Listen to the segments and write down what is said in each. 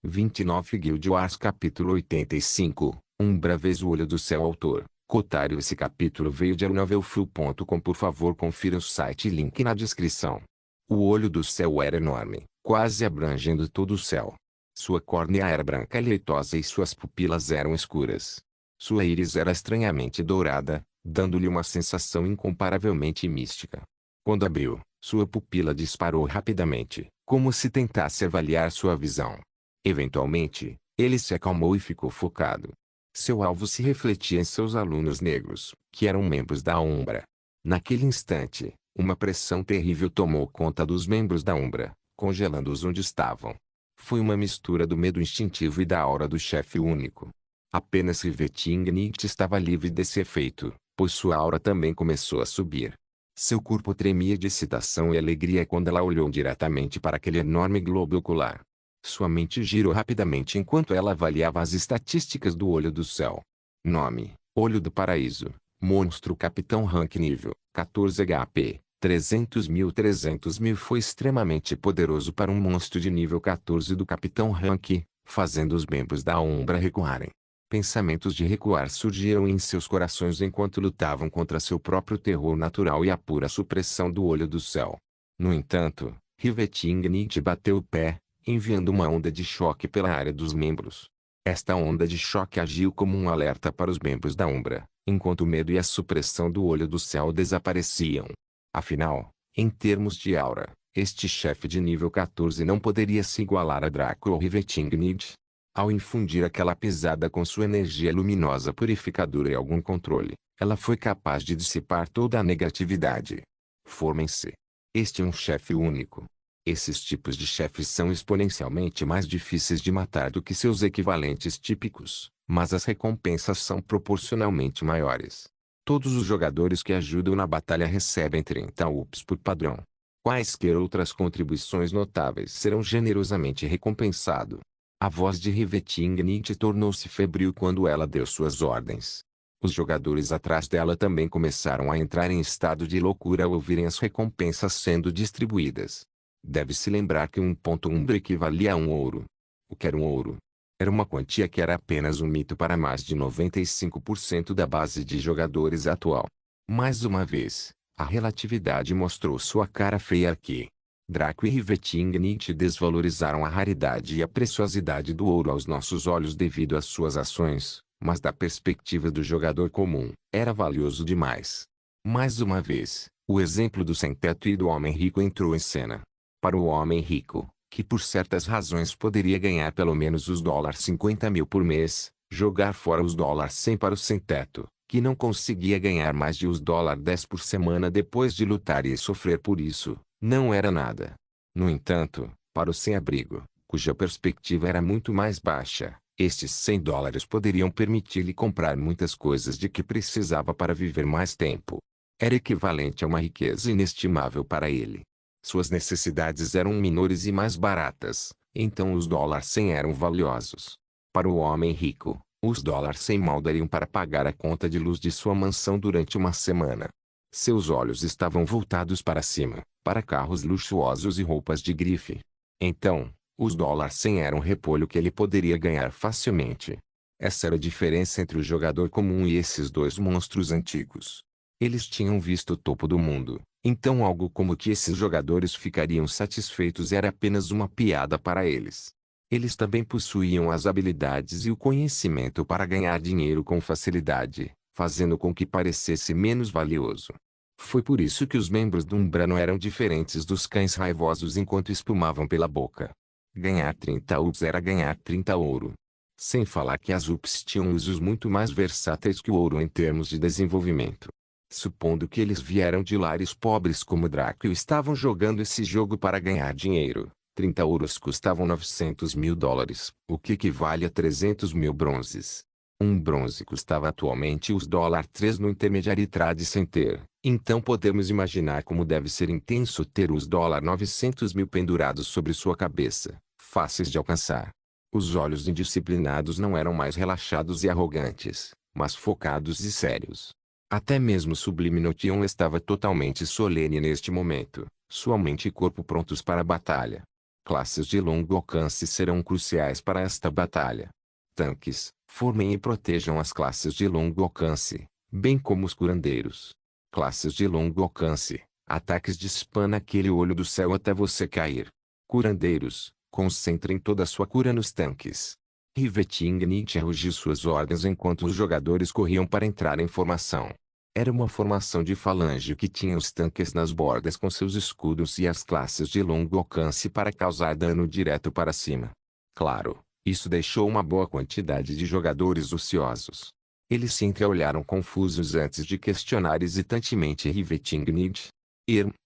29 Guild Wars capítulo 85, Umbra vez o olho do céu. Autor, Kotaru. Esse capítulo veio de novelfull.com. Por favor, confira o site e link na descrição. O olho do céu era enorme, quase abrangendo todo o céu. Sua córnea era branca e leitosa e suas pupilas eram escuras. Sua íris era estranhamente dourada, dando-lhe uma sensação incomparavelmente mística. Quando abriu, sua pupila disparou rapidamente, como se tentasse avaliar sua visão. Eventualmente, ele se acalmou e ficou focado. Seu alvo se refletia em seus alunos negros, que eram membros da Umbra. Naquele instante, uma pressão terrível tomou conta dos membros da Umbra, congelando-os onde estavam. Foi uma mistura do medo instintivo e da aura do chefe único. Apenas Rivetingnit estava livre desse efeito, pois sua aura também começou a subir. Seu corpo tremia de excitação e alegria quando ela olhou diretamente para aquele enorme globo ocular. Sua mente girou rapidamente enquanto ela avaliava as estatísticas do Olho do Céu. Nome: Olho do Paraíso. Monstro Capitão Rank nível 14 HP. 300.000 foi extremamente poderoso para um monstro de nível 14 do Capitão Rank, fazendo os membros da Umbra recuarem. Pensamentos de recuar surgiram em seus corações enquanto lutavam contra seu próprio terror natural e a pura supressão do Olho do Céu. No entanto, Rivetingnit bateu o pé, enviando uma onda de choque pela área dos membros. Esta onda de choque agiu como um alerta para os membros da Umbra, enquanto o medo e a supressão do Olho do Céu desapareciam. Afinal, em termos de aura, este chefe de nível 14 não poderia se igualar a Draco ou Rivetingnit. Ao infundir aquela pisada com sua energia luminosa purificadora e algum controle, ela foi capaz de dissipar toda a negatividade. Formem-se. Este é um chefe único. Esses tipos de chefes são exponencialmente mais difíceis de matar do que seus equivalentes típicos, mas as recompensas são proporcionalmente maiores. Todos os jogadores que ajudam na batalha recebem 30 UPs por padrão. Quaisquer outras contribuições notáveis serão generosamente recompensados. A voz de Rivetingnit tornou-se febril quando ela deu suas ordens. Os jogadores atrás dela também começaram a entrar em estado de loucura ao ouvirem as recompensas sendo distribuídas. Deve-se lembrar que um ponto Umbra equivalia a um ouro. O que era um ouro? Era uma quantia que era apenas um mito para mais de 95% da base de jogadores atual. Mais uma vez, a relatividade mostrou sua cara feia aqui. Draco e Rivetingnit desvalorizaram a raridade e a preciosidade do ouro aos nossos olhos devido às suas ações, mas da perspectiva do jogador comum, era valioso demais. Mais uma vez, o exemplo do sem-teto e do homem rico entrou em cena. Para o homem rico, que por certas razões poderia ganhar pelo menos os $50.000 por mês, jogar fora os $100 para o sem-teto, que não conseguia ganhar mais de os $10 por semana depois de lutar e sofrer por isso, não era nada. No entanto, para o sem-abrigo, cuja perspectiva era muito mais baixa, estes $100 poderiam permitir-lhe comprar muitas coisas de que precisava para viver mais tempo. Era equivalente a uma riqueza inestimável para ele. Suas necessidades eram menores e mais baratas, então os $100 eram valiosos. Para o homem rico, os $100 mal dariam para pagar a conta de luz de sua mansão durante uma semana. Seus olhos estavam voltados para cima, para carros luxuosos e roupas de grife. Então, os $100 eram repolho que ele poderia ganhar facilmente. Essa era a diferença entre o jogador comum e esses dois monstros antigos. Eles tinham visto o topo do mundo, então algo como que esses jogadores ficariam satisfeitos era apenas uma piada para eles. Eles também possuíam as habilidades e o conhecimento para ganhar dinheiro com facilidade, fazendo com que parecesse menos valioso. Foi por isso que os membros do Umbra não eram diferentes dos cães raivosos enquanto espumavam pela boca. Ganhar 30 UPs era ganhar 30 ouro. Sem falar que as UPs tinham usos muito mais versáteis que o ouro em termos de desenvolvimento. Supondo que eles vieram de lares pobres como Draco e estavam jogando esse jogo para ganhar dinheiro, 30 ouros custavam $900.000, o que equivale a 300.000 bronzes. Um bronze custava atualmente os $3 no Intermediary Trade Center, então podemos imaginar como deve ser intenso ter os $900.000 pendurados sobre sua cabeça, fáceis de alcançar. Os olhos indisciplinados não eram mais relaxados e arrogantes, mas focados e sérios. Até mesmo Sublime Notion estava totalmente solene neste momento, sua mente e corpo prontos para a batalha. Classes de longo alcance serão cruciais para esta batalha. Tanques, formem e protejam as classes de longo alcance, bem como os curandeiros. Classes de longo alcance, ataques de spam naquele olho do céu até você cair. Curandeiros, concentrem toda a sua cura nos tanques. Riveting Nietzsche rugiu suas ordens enquanto os jogadores corriam para entrar em formação. Era uma formação de falange que tinha os tanques nas bordas com seus escudos e as classes de longo alcance para causar dano direto para cima. Claro, isso deixou uma boa quantidade de jogadores ociosos. Eles se entreolharam confusos antes de questionar hesitantemente Riveting Nietzsche.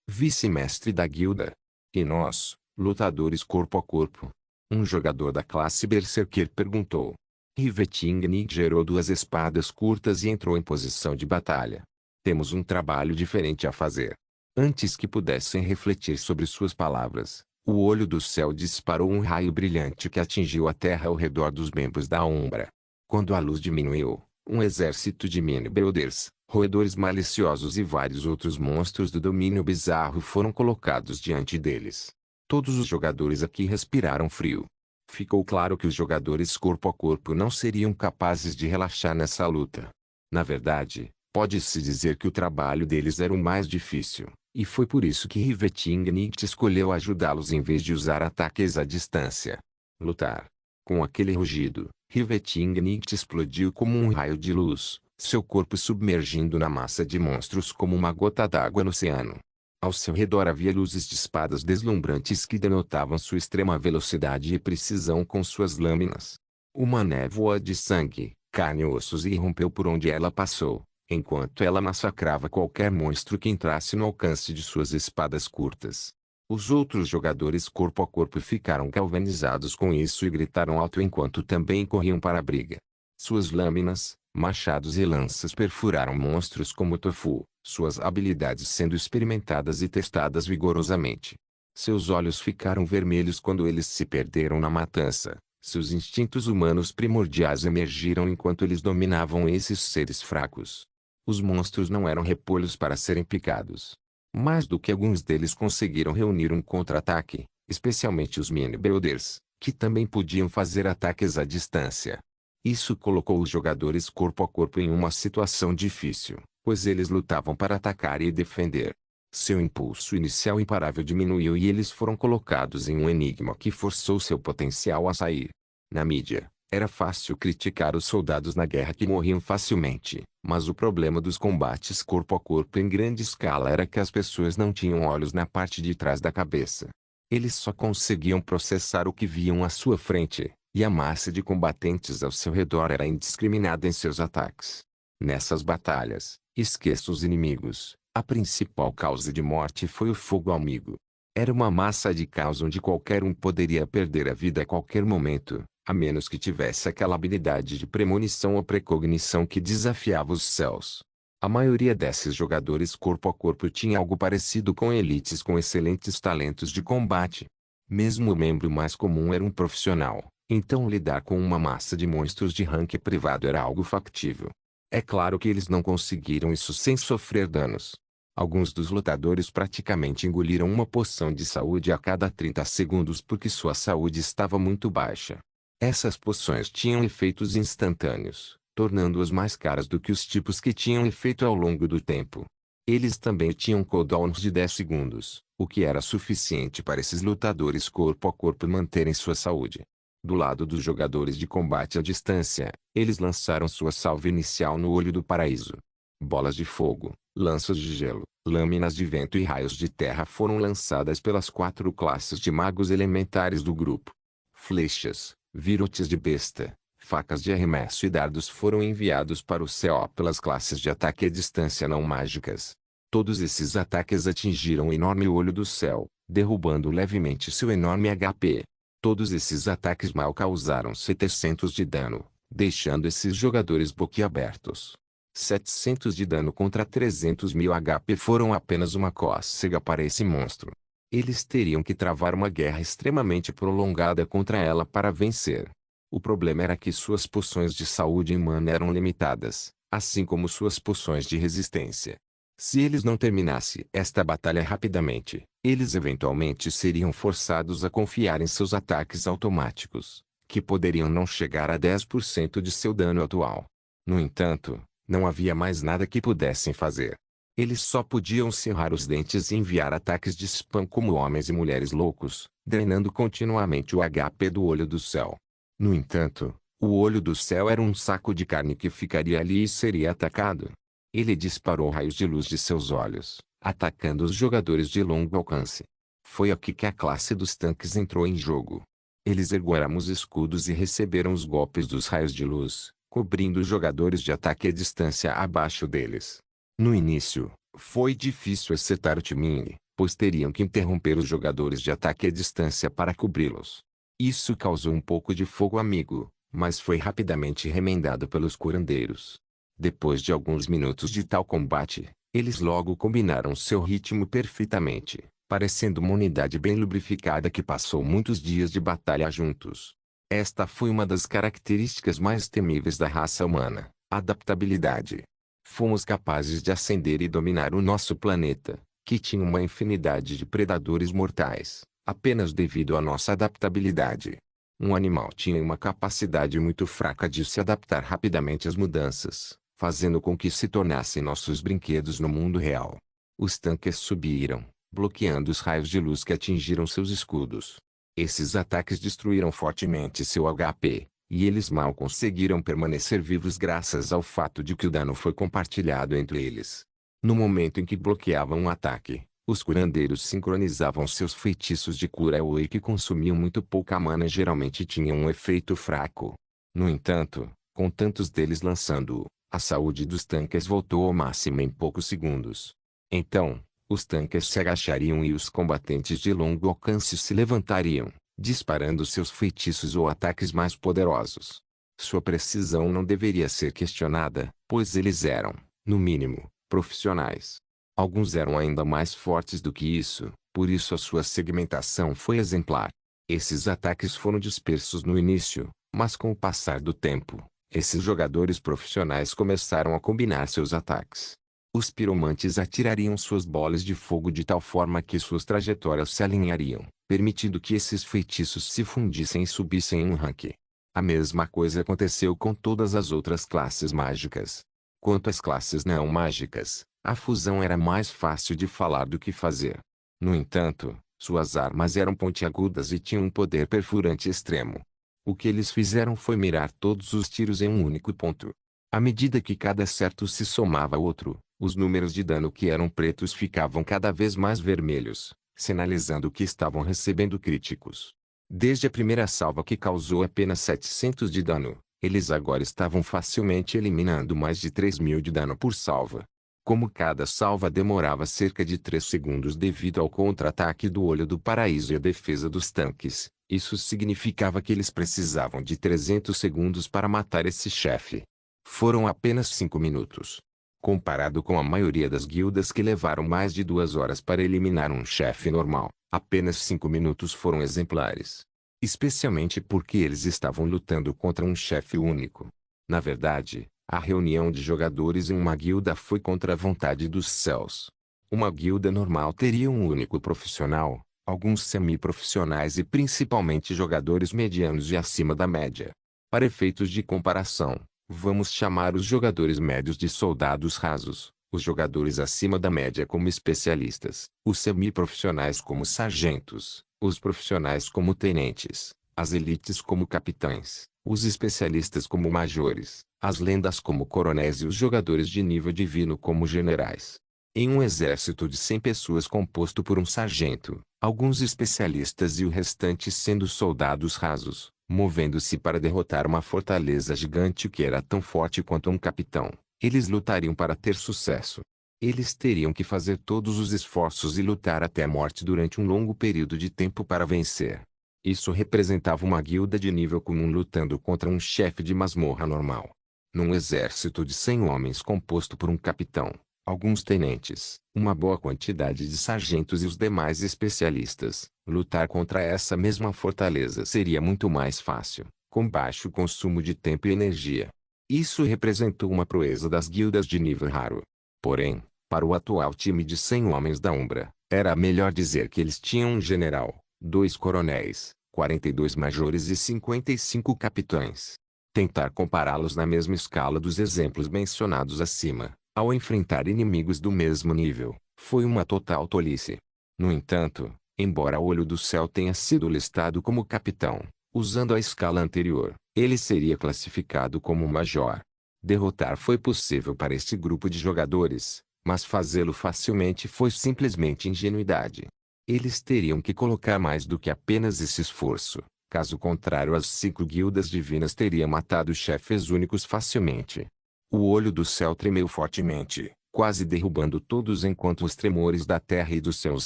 Vice-mestre da guilda. E nós, lutadores corpo a corpo? Um jogador da classe Berserker perguntou. Riveting Nietzsche gerou duas espadas curtas e entrou em posição de batalha. Temos um trabalho diferente a fazer. Antes que pudessem refletir sobre suas palavras, o olho do céu disparou um raio brilhante que atingiu a terra ao redor dos membros da Umbra. Quando a luz diminuiu, um exército de mini-builders, roedores maliciosos e vários outros monstros do domínio bizarro foram colocados diante deles. Todos os jogadores aqui respiraram frio. Ficou claro que os jogadores corpo a corpo não seriam capazes de relaxar nessa luta. Na verdade, pode-se dizer que o trabalho deles era o mais difícil, e foi por isso que Riveting Nietzsche escolheu ajudá-los em vez de usar ataques à distância. Lutar. Com aquele rugido, Riveting Nietzsche explodiu como um raio de luz, seu corpo submergindo na massa de monstros como uma gota d'água no oceano. Ao seu redor havia luzes de espadas deslumbrantes que denotavam sua extrema velocidade e precisão com suas lâminas. Uma névoa de sangue, carne e ossos irrompeu por onde ela passou, enquanto ela massacrava qualquer monstro que entrasse no alcance de suas espadas curtas. Os outros jogadores corpo a corpo ficaram galvanizados com isso e gritaram alto enquanto também corriam para a briga. Suas lâminas, machados e lanças perfuraram monstros como tofu, suas habilidades sendo experimentadas e testadas vigorosamente. Seus olhos ficaram vermelhos quando eles se perderam na matança. Seus instintos humanos primordiais emergiram enquanto eles dominavam esses seres fracos. Os monstros não eram repolhos para serem picados. Mais do que alguns deles conseguiram reunir um contra-ataque, especialmente os mini-builders, que também podiam fazer ataques à distância. Isso colocou os jogadores corpo a corpo em uma situação difícil, pois eles lutavam para atacar e defender. Seu impulso inicial imparável diminuiu e eles foram colocados em um enigma que forçou seu potencial a sair. Na mídia, era fácil criticar os soldados na guerra que morriam facilmente, mas o problema dos combates corpo a corpo em grande escala era que as pessoas não tinham olhos na parte de trás da cabeça. Eles só conseguiam processar o que viam à sua frente, e a massa de combatentes ao seu redor era indiscriminada em seus ataques. Nessas batalhas, esqueça os inimigos, a principal causa de morte foi o fogo amigo. Era uma massa de caos onde qualquer um poderia perder a vida a qualquer momento, a menos que tivesse aquela habilidade de premonição ou precognição que desafiava os céus. A maioria desses jogadores corpo a corpo tinha algo parecido com elites com excelentes talentos de combate. Mesmo o membro mais comum era um profissional, então lidar com uma massa de monstros de rank privado era algo factível. É claro que eles não conseguiram isso sem sofrer danos. Alguns dos lutadores praticamente engoliram uma poção de saúde a cada 30 segundos porque sua saúde estava muito baixa. Essas poções tinham efeitos instantâneos, tornando-as mais caras do que os tipos que tinham efeito ao longo do tempo. Eles também tinham cooldowns de 10 segundos, o que era suficiente para esses lutadores corpo a corpo manterem sua saúde. Do lado dos jogadores de combate à distância, eles lançaram sua salva inicial no olho do paraíso. Bolas de fogo, lanças de gelo, lâminas de vento e raios de terra foram lançadas pelas 4 classes de magos elementares do grupo. Flechas, virotes de besta, facas de arremesso e dardos foram enviados para o céu pelas classes de ataque à distância não mágicas. Todos esses ataques atingiram o enorme olho do céu, derrubando levemente seu enorme HP. Todos esses ataques mal causaram 700 de dano, deixando esses jogadores boquiabertos. 700 de dano contra 300.000 HP foram apenas uma cócega para esse monstro. Eles teriam que travar uma guerra extremamente prolongada contra ela para vencer. O problema era que suas poções de saúde e mana eram limitadas, assim como suas poções de resistência. Se eles não terminassem esta batalha rapidamente, Eles eventualmente seriam forçados a confiar em seus ataques automáticos, que poderiam não chegar a 10% de seu dano atual. No entanto, não havia mais nada que pudessem fazer. Eles só podiam cerrar os dentes e enviar ataques de spam como homens e mulheres loucos, drenando continuamente o HP do Olho do Céu. No entanto, o Olho do Céu era um saco de carne que ficaria ali e seria atacado. Ele disparou raios de luz de seus olhos, atacando os jogadores de longo alcance. Foi aqui que a classe dos tanques entrou em jogo. Eles ergueram os escudos e receberam os golpes dos raios de luz, cobrindo os jogadores de ataque à distância abaixo deles. No início, foi difícil acertar o timing, pois teriam que interromper os jogadores de ataque à distância para cobri-los. Isso causou um pouco de fogo amigo, mas foi rapidamente remendado pelos curandeiros. Depois de alguns minutos de tal combate, eles logo combinaram seu ritmo perfeitamente, parecendo uma unidade bem lubrificada que passou muitos dias de batalha juntos. Esta foi uma das características mais temíveis da raça humana, a adaptabilidade. Fomos capazes de ascender e dominar o nosso planeta, que tinha uma infinidade de predadores mortais, apenas devido à nossa adaptabilidade. Um animal tinha uma capacidade muito fraca de se adaptar rapidamente às mudanças, fazendo com que se tornassem nossos brinquedos no mundo real. Os tanques subiram, bloqueando os raios de luz que atingiram seus escudos. Esses ataques destruíram fortemente seu HP, e eles mal conseguiram permanecer vivos graças ao fato de que o dano foi compartilhado entre eles. No momento em que bloqueavam um ataque, os curandeiros sincronizavam seus feitiços de cura e que consumiam muito pouca mana geralmente tinham um efeito fraco. No entanto, com tantos deles lançando-o, a saúde dos tanques voltou ao máximo em poucos segundos. Então, os tanques se agachariam e os combatentes de longo alcance se levantariam, disparando seus feitiços ou ataques mais poderosos. Sua precisão não deveria ser questionada, pois eles eram, no mínimo, profissionais. Alguns eram ainda mais fortes do que isso, por isso a sua segmentação foi exemplar. Esses ataques foram dispersos no início, mas com o passar do tempo, esses jogadores profissionais começaram a combinar seus ataques. Os piromantes atirariam suas bolas de fogo de tal forma que suas trajetórias se alinhariam, permitindo que esses feitiços se fundissem e subissem em um rank. A mesma coisa aconteceu com todas as outras classes mágicas. Quanto às classes não mágicas, a fusão era mais fácil de falar do que fazer. No entanto, suas armas eram pontiagudas e tinham um poder perfurante extremo. O que eles fizeram foi mirar todos os tiros em um único ponto. À medida que cada acerto se somava a outro, os números de dano que eram pretos ficavam cada vez mais vermelhos, sinalizando que estavam recebendo críticos. Desde a primeira salva que causou apenas 700 de dano, eles agora estavam facilmente eliminando mais de 3.000 de dano por salva. Como cada salva demorava cerca de 3 segundos devido ao contra-ataque do Olho do Paraíso e a defesa dos tanques, isso significava que eles precisavam de 300 segundos para matar esse chefe. Foram apenas 5 minutos. Comparado com a maioria das guildas que levaram mais de 2 horas para eliminar um chefe normal, apenas 5 minutos foram exemplares. Especialmente porque eles estavam lutando contra um chefe único. Na verdade, a reunião de jogadores em uma guilda foi contra a vontade dos céus. Uma guilda normal teria um único profissional, alguns semi-profissionais e principalmente jogadores medianos e acima da média. Para efeitos de comparação, vamos chamar os jogadores médios de soldados rasos, os jogadores acima da média como especialistas, os semi-profissionais como sargentos, os profissionais como tenentes, as elites como capitães, os especialistas como majores, as lendas como coronéis e os jogadores de nível divino como generais. Em um exército de 100 pessoas composto por um sargento, alguns especialistas e o restante sendo soldados rasos, movendo-se para derrotar uma fortaleza gigante que era tão forte quanto um capitão, eles lutariam para ter sucesso. Eles teriam que fazer todos os esforços e lutar até a morte durante um longo período de tempo para vencer. Isso representava uma guilda de nível comum lutando contra um chefe de masmorra normal. Num exército de 100 homens composto por um capitão, alguns tenentes, uma boa quantidade de sargentos e os demais especialistas, lutar contra essa mesma fortaleza seria muito mais fácil, com baixo consumo de tempo e energia. Isso representou uma proeza das guildas de nível raro. Porém, para o atual time de 100 homens da Umbra, Era melhor dizer que eles tinham um general, 2 coronéis, 42 majores e 55 capitães. Tentar compará-los na mesma escala dos exemplos mencionados acima, ao enfrentar inimigos do mesmo nível, foi uma total tolice. No entanto, embora o Olho do Céu tenha sido listado como capitão, usando a escala anterior, ele seria classificado como major. Derrotar foi possível para este grupo de jogadores, mas fazê-lo facilmente foi simplesmente ingenuidade. Eles teriam que colocar mais do que apenas esse esforço, caso contrário as 5 guildas divinas teriam matado os chefes únicos facilmente. O Olho do Céu tremeu fortemente, quase derrubando todos enquanto os tremores da terra e do céu os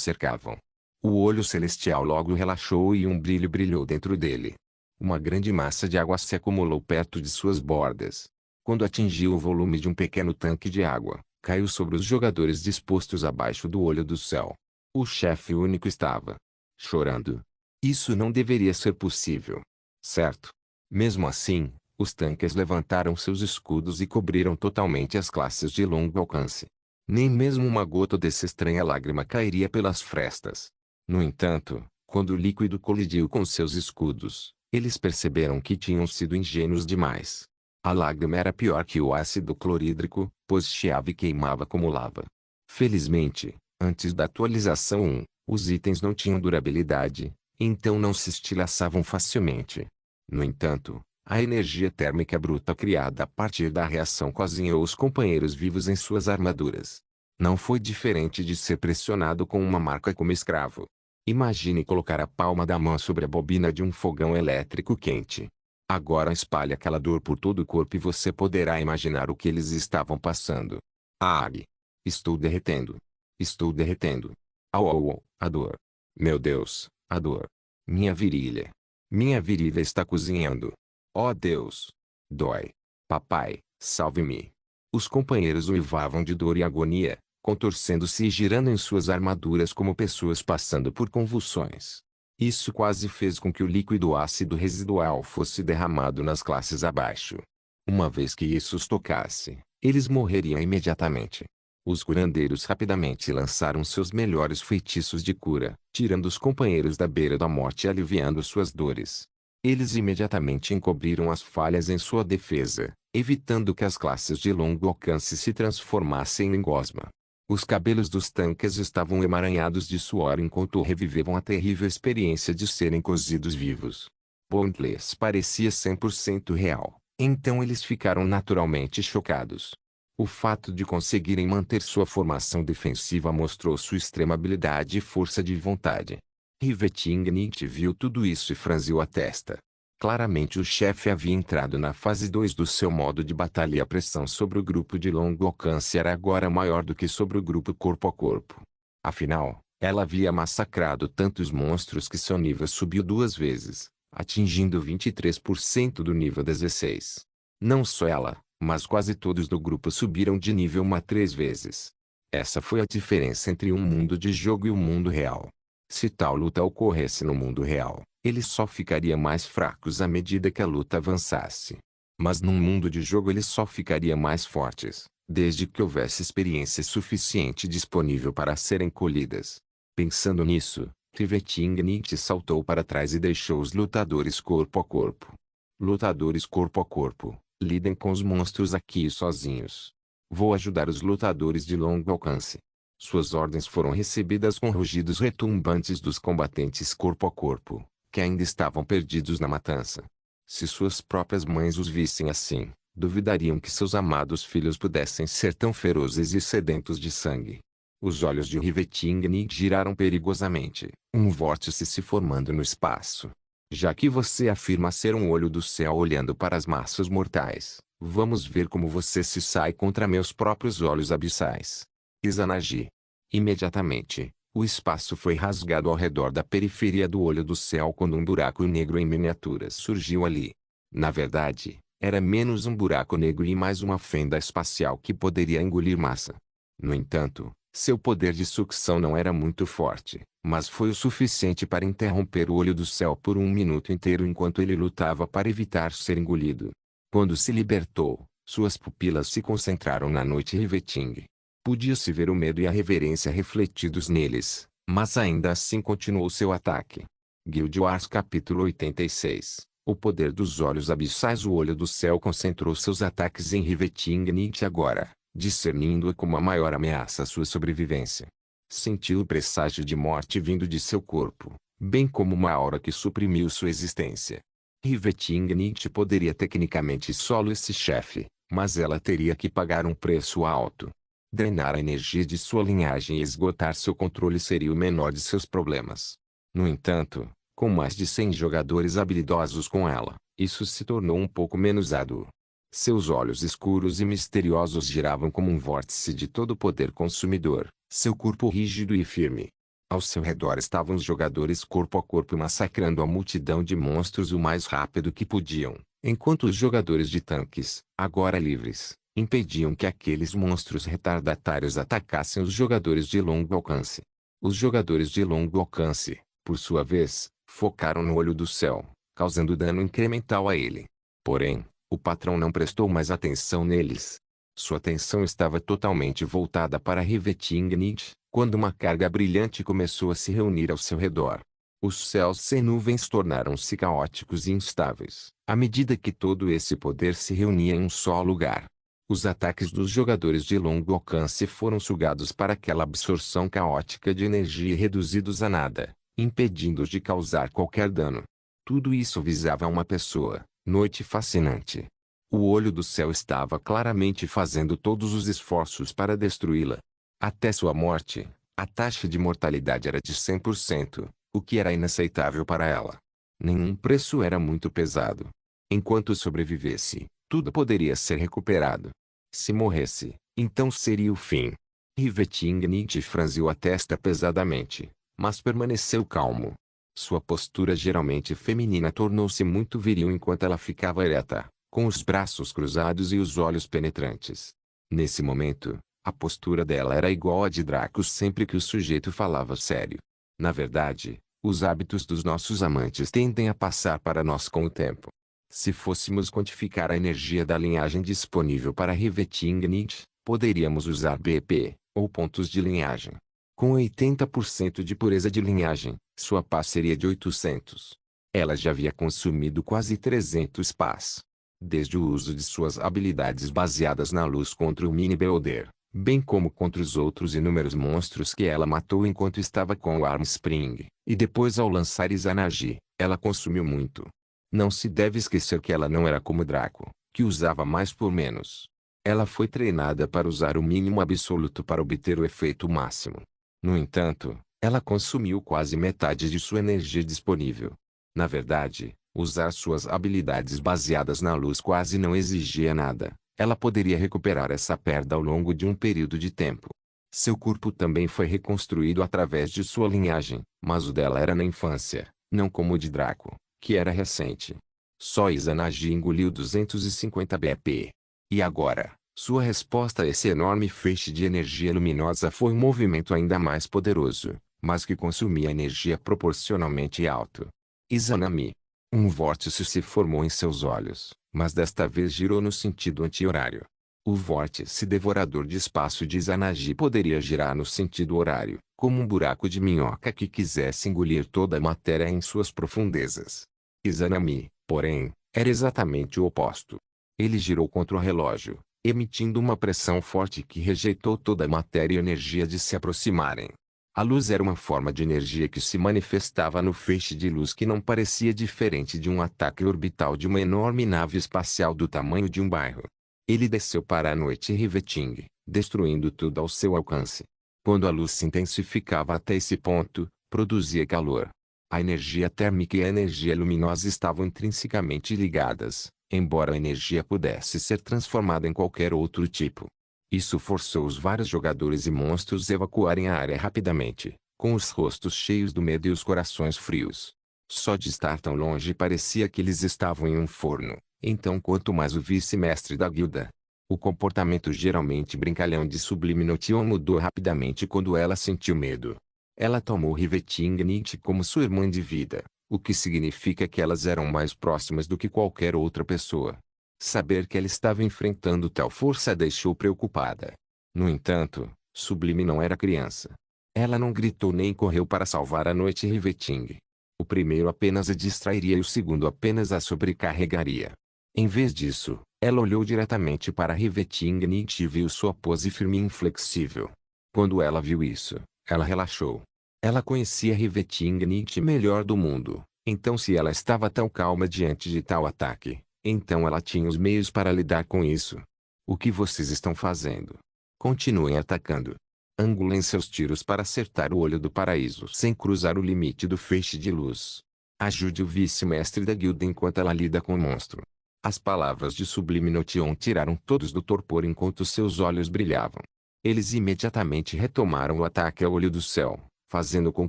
cercavam. O olho celestial logo relaxou e um brilho brilhou dentro dele. Uma grande massa de água se acumulou perto de suas bordas. Quando atingiu o volume de um pequeno tanque de água, caiu sobre os jogadores dispostos abaixo do Olho do Céu. O chefe único estava chorando. Isso não deveria ser possível. Certo? Mesmo assim, os tanques levantaram seus escudos e cobriram totalmente as classes de longo alcance. Nem mesmo uma gota dessa estranha lágrima cairia pelas frestas. No entanto, quando o líquido colidiu com seus escudos, eles perceberam que tinham sido ingênuos demais. A lágrima era pior que o ácido clorídrico, pois chiava e queimava como lava. Felizmente, antes da atualização 1, os itens não tinham durabilidade, então não se estilhaçavam facilmente. No entanto, a energia térmica bruta criada a partir da reação cozinhou os companheiros vivos em suas armaduras. Não foi diferente de ser pressionado com uma marca como escravo. Imagine colocar a palma da mão sobre a bobina de um fogão elétrico quente. Agora espalhe aquela dor por todo o corpo e você poderá imaginar o que eles estavam passando. Ag! Estou derretendo. Estou derretendo. Au au au, a dor. Meu Deus, a dor. Minha virilha. Minha virilha está cozinhando. Oh Deus! Dói. Papai, salve-me. Os companheiros uivavam de dor e agonia, contorcendo-se e girando em suas armaduras como pessoas passando por convulsões. Isso quase fez com que o líquido ácido residual fosse derramado nas classes abaixo. Uma vez que isso os tocasse, eles morreriam imediatamente. Os curandeiros rapidamente lançaram seus melhores feitiços de cura, tirando os companheiros da beira da morte e aliviando suas dores. Eles imediatamente encobriram as falhas em sua defesa, evitando que as classes de longo alcance se transformassem em gosma. Os cabelos dos tanques estavam emaranhados de suor enquanto revivevam a terrível experiência de serem cozidos vivos. Bondless parecia 100% real, então eles ficaram naturalmente chocados. O fato de conseguirem manter sua formação defensiva mostrou sua extrema habilidade e força de vontade. Rivetingnicht viu tudo isso e franziu a testa. Claramente o chefe havia entrado na fase 2 do seu modo de batalha e a pressão sobre o grupo de longo alcance era agora maior do que sobre o grupo corpo a corpo. Afinal, ela havia massacrado tantos monstros que seu nível subiu 2 vezes, atingindo 23% do nível 16. Não só ela, mas quase todos do grupo subiram de nível 3 vezes. Essa foi a diferença entre um mundo de jogo e o mundo real. Se tal luta ocorresse no mundo real, eles só ficariam mais fracos à medida que a luta avançasse. Mas num mundo de jogo eles só ficariam mais fortes, desde que houvesse experiência suficiente disponível para serem colhidas. Pensando nisso, Rivetingnicht saltou para trás e deixou os lutadores corpo a corpo. Lutadores corpo a corpo, lidem com os monstros aqui sozinhos. Vou ajudar os lutadores de longo alcance. Suas ordens foram recebidas com rugidos retumbantes dos combatentes corpo a corpo, que ainda estavam perdidos na matança. Se suas próprias mães os vissem assim, duvidariam que seus amados filhos pudessem ser tão ferozes e sedentos de sangue. Os olhos de Rivetingnicht giraram perigosamente, um vórtice se formando no espaço. Já que você afirma ser um olho do céu olhando para as massas mortais, vamos ver como você se sai contra meus próprios olhos abissais. Izanagi. Imediatamente, o espaço foi rasgado ao redor da periferia do olho do céu quando um buraco negro em miniatura surgiu ali. Na verdade, era menos um buraco negro e mais uma fenda espacial que poderia engolir massa. No entanto, seu poder de sucção não era muito forte, mas foi o suficiente para interromper o olho do céu por um minuto inteiro enquanto ele lutava para evitar ser engolido. Quando se libertou, suas pupilas se concentraram na noite Riveting. Podia-se ver o medo e a reverência refletidos neles, Mas ainda assim continuou seu ataque. Guild Wars capítulo 86. O poder dos olhos abissais. O olho do céu concentrou seus ataques em Riveting Nietzsche agora, discernindo-o como a maior ameaça à sua sobrevivência. Sentiu o presságio de morte vindo de seu corpo, bem como uma aura que suprimiu sua existência. Riveting Nietzsche poderia tecnicamente solo esse chefe, mas ela teria que pagar um preço alto. Drenar a energia de sua linhagem e esgotar seu controle seria o menor de seus problemas. No entanto, com mais de 100 jogadores habilidosos com ela, isso se tornou um pouco menos árduo. Seus olhos escuros e misteriosos giravam como um vórtice de todo o poder consumidor, seu corpo rígido e firme. Ao seu redor estavam os jogadores corpo a corpo massacrando a multidão de monstros o mais rápido que podiam, enquanto os jogadores de tanques, agora livres, impediam que aqueles monstros retardatários atacassem os jogadores de longo alcance. Os jogadores de longo alcance, por sua vez, focaram no olho do céu, causando dano incremental a ele. Porém, o patrão não prestou mais atenção neles. Sua atenção estava totalmente voltada para Riveting Nietzsche, quando uma carga brilhante começou a se reunir ao seu redor. Os céus sem nuvens tornaram-se caóticos e instáveis, à medida que todo esse poder se reunia em um só lugar. Os ataques dos jogadores de longo alcance foram sugados para aquela absorção caótica de energia e reduzidos a nada, impedindo-os de causar qualquer dano. Tudo isso visava uma pessoa, Noite Fascinante. O olho do céu estava claramente fazendo todos os esforços para destruí-la. Até sua morte, a taxa de mortalidade era de 100%, o que era inaceitável para ela. Nenhum preço era muito pesado. Enquanto sobrevivesse, tudo poderia ser recuperado. Se morresse, então seria o fim. Riveting Nietzsche franziu a testa pesadamente, mas permaneceu calmo. Sua postura geralmente feminina tornou-se muito viril enquanto ela ficava ereta, com os braços cruzados e os olhos penetrantes. Nesse momento, a postura dela era igual à de Draco sempre que o sujeito falava sério. Na verdade, os hábitos dos nossos amantes tendem a passar para nós com o tempo. Se fôssemos quantificar a energia da linhagem disponível para Riveting Nietzsche, poderíamos usar BP, ou pontos de linhagem. Com 80% de pureza de linhagem, sua paz seria de 800. Ela já havia consumido quase 300 paz. Desde o uso de suas habilidades baseadas na luz contra o Mini Beholder, bem como contra os outros inúmeros monstros que ela matou enquanto estava com o Armspring, e depois ao lançar Izanagi, ela consumiu muito. Não se deve esquecer que ela não era como Draco, que usava mais por menos. Ela foi treinada para usar o mínimo absoluto para obter o efeito máximo. No entanto, ela consumiu quase metade de sua energia disponível. Na verdade, usar suas habilidades baseadas na luz quase não exigia nada. Ela poderia recuperar essa perda ao longo de um período de tempo. Seu corpo também foi reconstruído através de sua linhagem, mas o dela era na infância, não como o de Draco, que era recente. Só Izanagi engoliu 250 BP. E agora, sua resposta a esse enorme feixe de energia luminosa foi um movimento ainda mais poderoso, mas que consumia energia proporcionalmente alto. Izanami. Um vórtice se formou em seus olhos, mas desta vez girou no sentido anti-horário. O vórtice devorador de espaço de Izanagi poderia girar no sentido horário, como um buraco de minhoca que quisesse engolir toda a matéria em suas profundezas. Izanami, porém, era exatamente o oposto. Ele girou contra o relógio, emitindo uma pressão forte que rejeitou toda a matéria e energia de se aproximarem. A luz era uma forma de energia que se manifestava no feixe de luz que não parecia diferente de um ataque orbital de uma enorme nave espacial do tamanho de um bairro. Ele desceu para a noite Riveting, destruindo tudo ao seu alcance. Quando a luz se intensificava até esse ponto, produzia calor. A energia térmica e a energia luminosa estavam intrinsecamente ligadas, embora a energia pudesse ser transformada em qualquer outro tipo. Isso forçou os vários jogadores e monstros a evacuarem a área rapidamente, com os rostos cheios do medo e os corações frios. Só de estar tão longe parecia que eles estavam em um forno, então quanto mais o vice-mestre da guilda. O comportamento geralmente brincalhão de Sublime Notion mudou rapidamente quando ela sentiu medo. Ela tomou Riveting Nietzsche como sua irmã de vida, o que significa que elas eram mais próximas do que qualquer outra pessoa. Saber que ela estava enfrentando tal força a deixou preocupada. No entanto, Sublime não era criança. Ela não gritou nem correu para salvar a noite Riveting. O primeiro apenas a distrairia e o segundo apenas a sobrecarregaria. Em vez disso, ela olhou diretamente para Riveting e viu sua pose firme e inflexível. Quando ela viu isso, ela relaxou. Ela conhecia Riveting melhor do mundo, então se ela estava tão calma diante de tal ataque, então ela tinha os meios para lidar com isso. O que vocês estão fazendo? Continuem atacando. Angulem seus tiros para acertar o olho do paraíso sem cruzar o limite do feixe de luz. Ajude o vice-mestre da guilda enquanto ela lida com o monstro. As palavras de Sublime Notion tiraram todos do torpor enquanto seus olhos brilhavam. Eles imediatamente retomaram o ataque ao olho do céu, fazendo com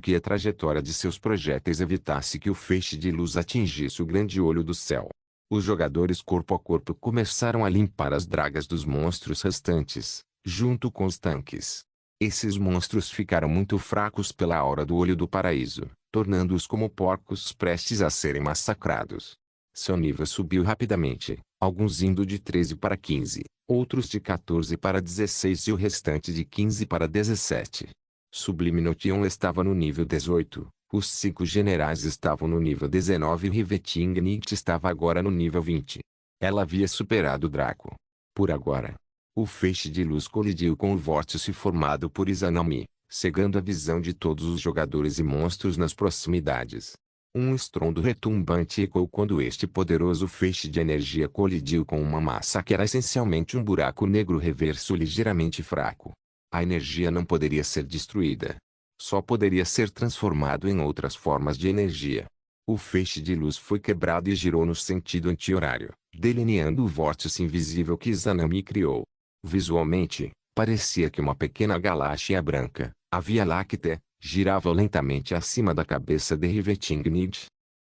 que a trajetória de seus projéteis evitasse que o feixe de luz atingisse o grande olho do céu. Os jogadores corpo a corpo começaram a limpar as dragas dos monstros restantes, junto com os tanques. Esses monstros ficaram muito fracos pela aura do olho do paraíso, tornando-os como porcos prestes a serem massacrados. Seu nível subiu rapidamente, alguns indo de 13 para 15, outros de 14 para 16 e o restante de 15 para 17. Sublime Notion estava no nível 18, os 5 generais estavam no nível 19 e Riveting estava agora no nível 20. Ela havia superado Draco. Por agora. O feixe de luz colidiu com o vórtice formado por Izanami, cegando a visão de todos os jogadores e monstros nas proximidades. Um estrondo retumbante ecoou quando este poderoso feixe de energia colidiu com uma massa que era essencialmente um buraco negro reverso ligeiramente fraco. A energia não poderia ser destruída. Só poderia ser transformado em outras formas de energia. O feixe de luz foi quebrado e girou no sentido anti-horário, delineando o vórtice invisível que Izanami criou. Visualmente, parecia que uma pequena galáxia branca, a Via Láctea, girava lentamente acima da cabeça de Riveting.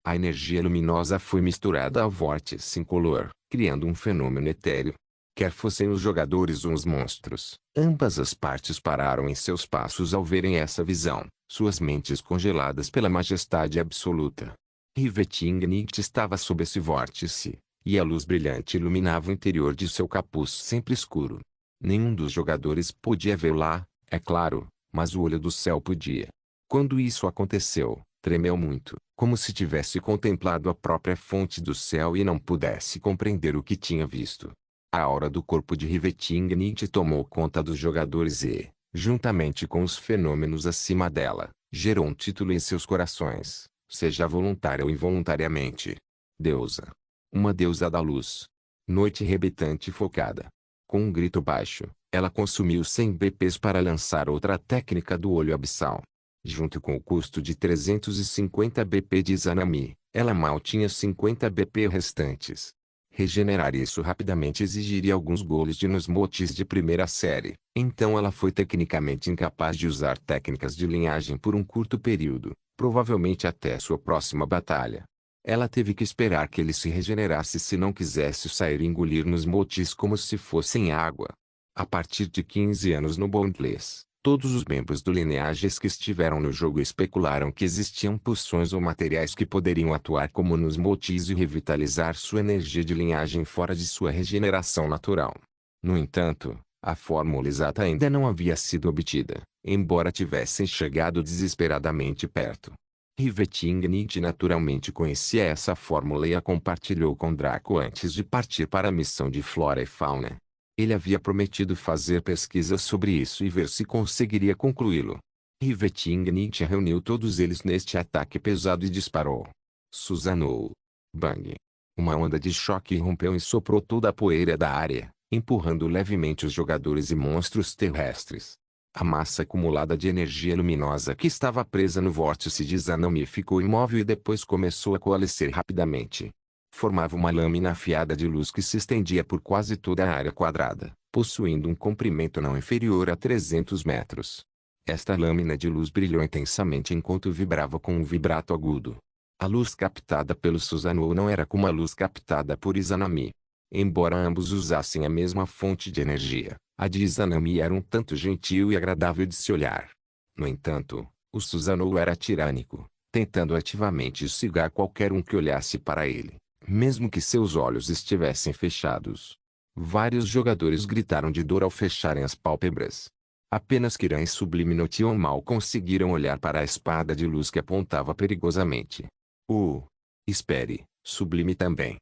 A energia luminosa foi misturada ao vórtice incolor, criando um fenômeno etéreo. Quer fossem os jogadores ou os monstros, ambas as partes pararam em seus passos ao verem essa visão, suas mentes congeladas pela majestade absoluta. Riveting estava sob esse vórtice, e a luz brilhante iluminava o interior de seu capuz sempre escuro. Nenhum dos jogadores podia vê-lo lá, é claro, mas o olho do céu podia. Quando isso aconteceu, tremeu muito, como se tivesse contemplado a própria fonte do céu e não pudesse compreender o que tinha visto. A aura do corpo de Riveting tomou conta dos jogadores e, juntamente com os fenômenos acima dela, gerou um título em seus corações, seja voluntária ou involuntariamente. Deusa. Uma deusa da luz. Noite rebitante e focada. Com um grito baixo, ela consumiu 100 BPs para lançar outra técnica do olho abissal. Junto com o custo de 350 BP de Izanami, ela mal tinha 50 BP restantes. Regenerar isso rapidamente exigiria alguns goles de Nosmotes de primeira série, então ela foi tecnicamente incapaz de usar técnicas de linhagem por um curto período, provavelmente até sua próxima batalha. Ela teve que esperar que ele se regenerasse se não quisesse sair e engolir Nosmotes como se fossem água. A partir de 15 anos no Boundless, todos os membros do Lineages que estiveram no jogo especularam que existiam poções ou materiais que poderiam atuar como Nosmotes e revitalizar sua energia de linhagem fora de sua regeneração natural. No entanto, a fórmula exata ainda não havia sido obtida, embora tivessem chegado desesperadamente perto. Riveting naturalmente conhecia essa fórmula e a compartilhou com Draco antes de partir para a missão de Flora e Fauna. Ele havia prometido fazer pesquisas sobre isso e ver se conseguiria concluí-lo. Riveting reuniu todos eles neste ataque pesado e disparou. Susanou. Bang. Uma onda de choque rompeu e soprou toda a poeira da área, empurrando levemente os jogadores e monstros terrestres. A massa acumulada de energia luminosa que estava presa no vórtice de Izanami ficou imóvel e depois começou a coalescer rapidamente. Formava uma lâmina afiada de luz que se estendia por quase toda a área quadrada, possuindo um comprimento não inferior a 300 metros. Esta lâmina de luz brilhou intensamente enquanto vibrava com um vibrato agudo. A luz captada pelo Susanoo não era como a luz captada por Izanami. Embora ambos usassem a mesma fonte de energia, a de Izanami era um tanto gentil e agradável de se olhar. No entanto, o Susanoo era tirânico, tentando ativamente cegar qualquer um que olhasse para ele, mesmo que seus olhos estivessem fechados. Vários jogadores gritaram de dor ao fecharem as pálpebras. Apenas Kiran e Sublime Notion mal conseguiram olhar para a espada de luz que apontava perigosamente. Espere, Sublime também.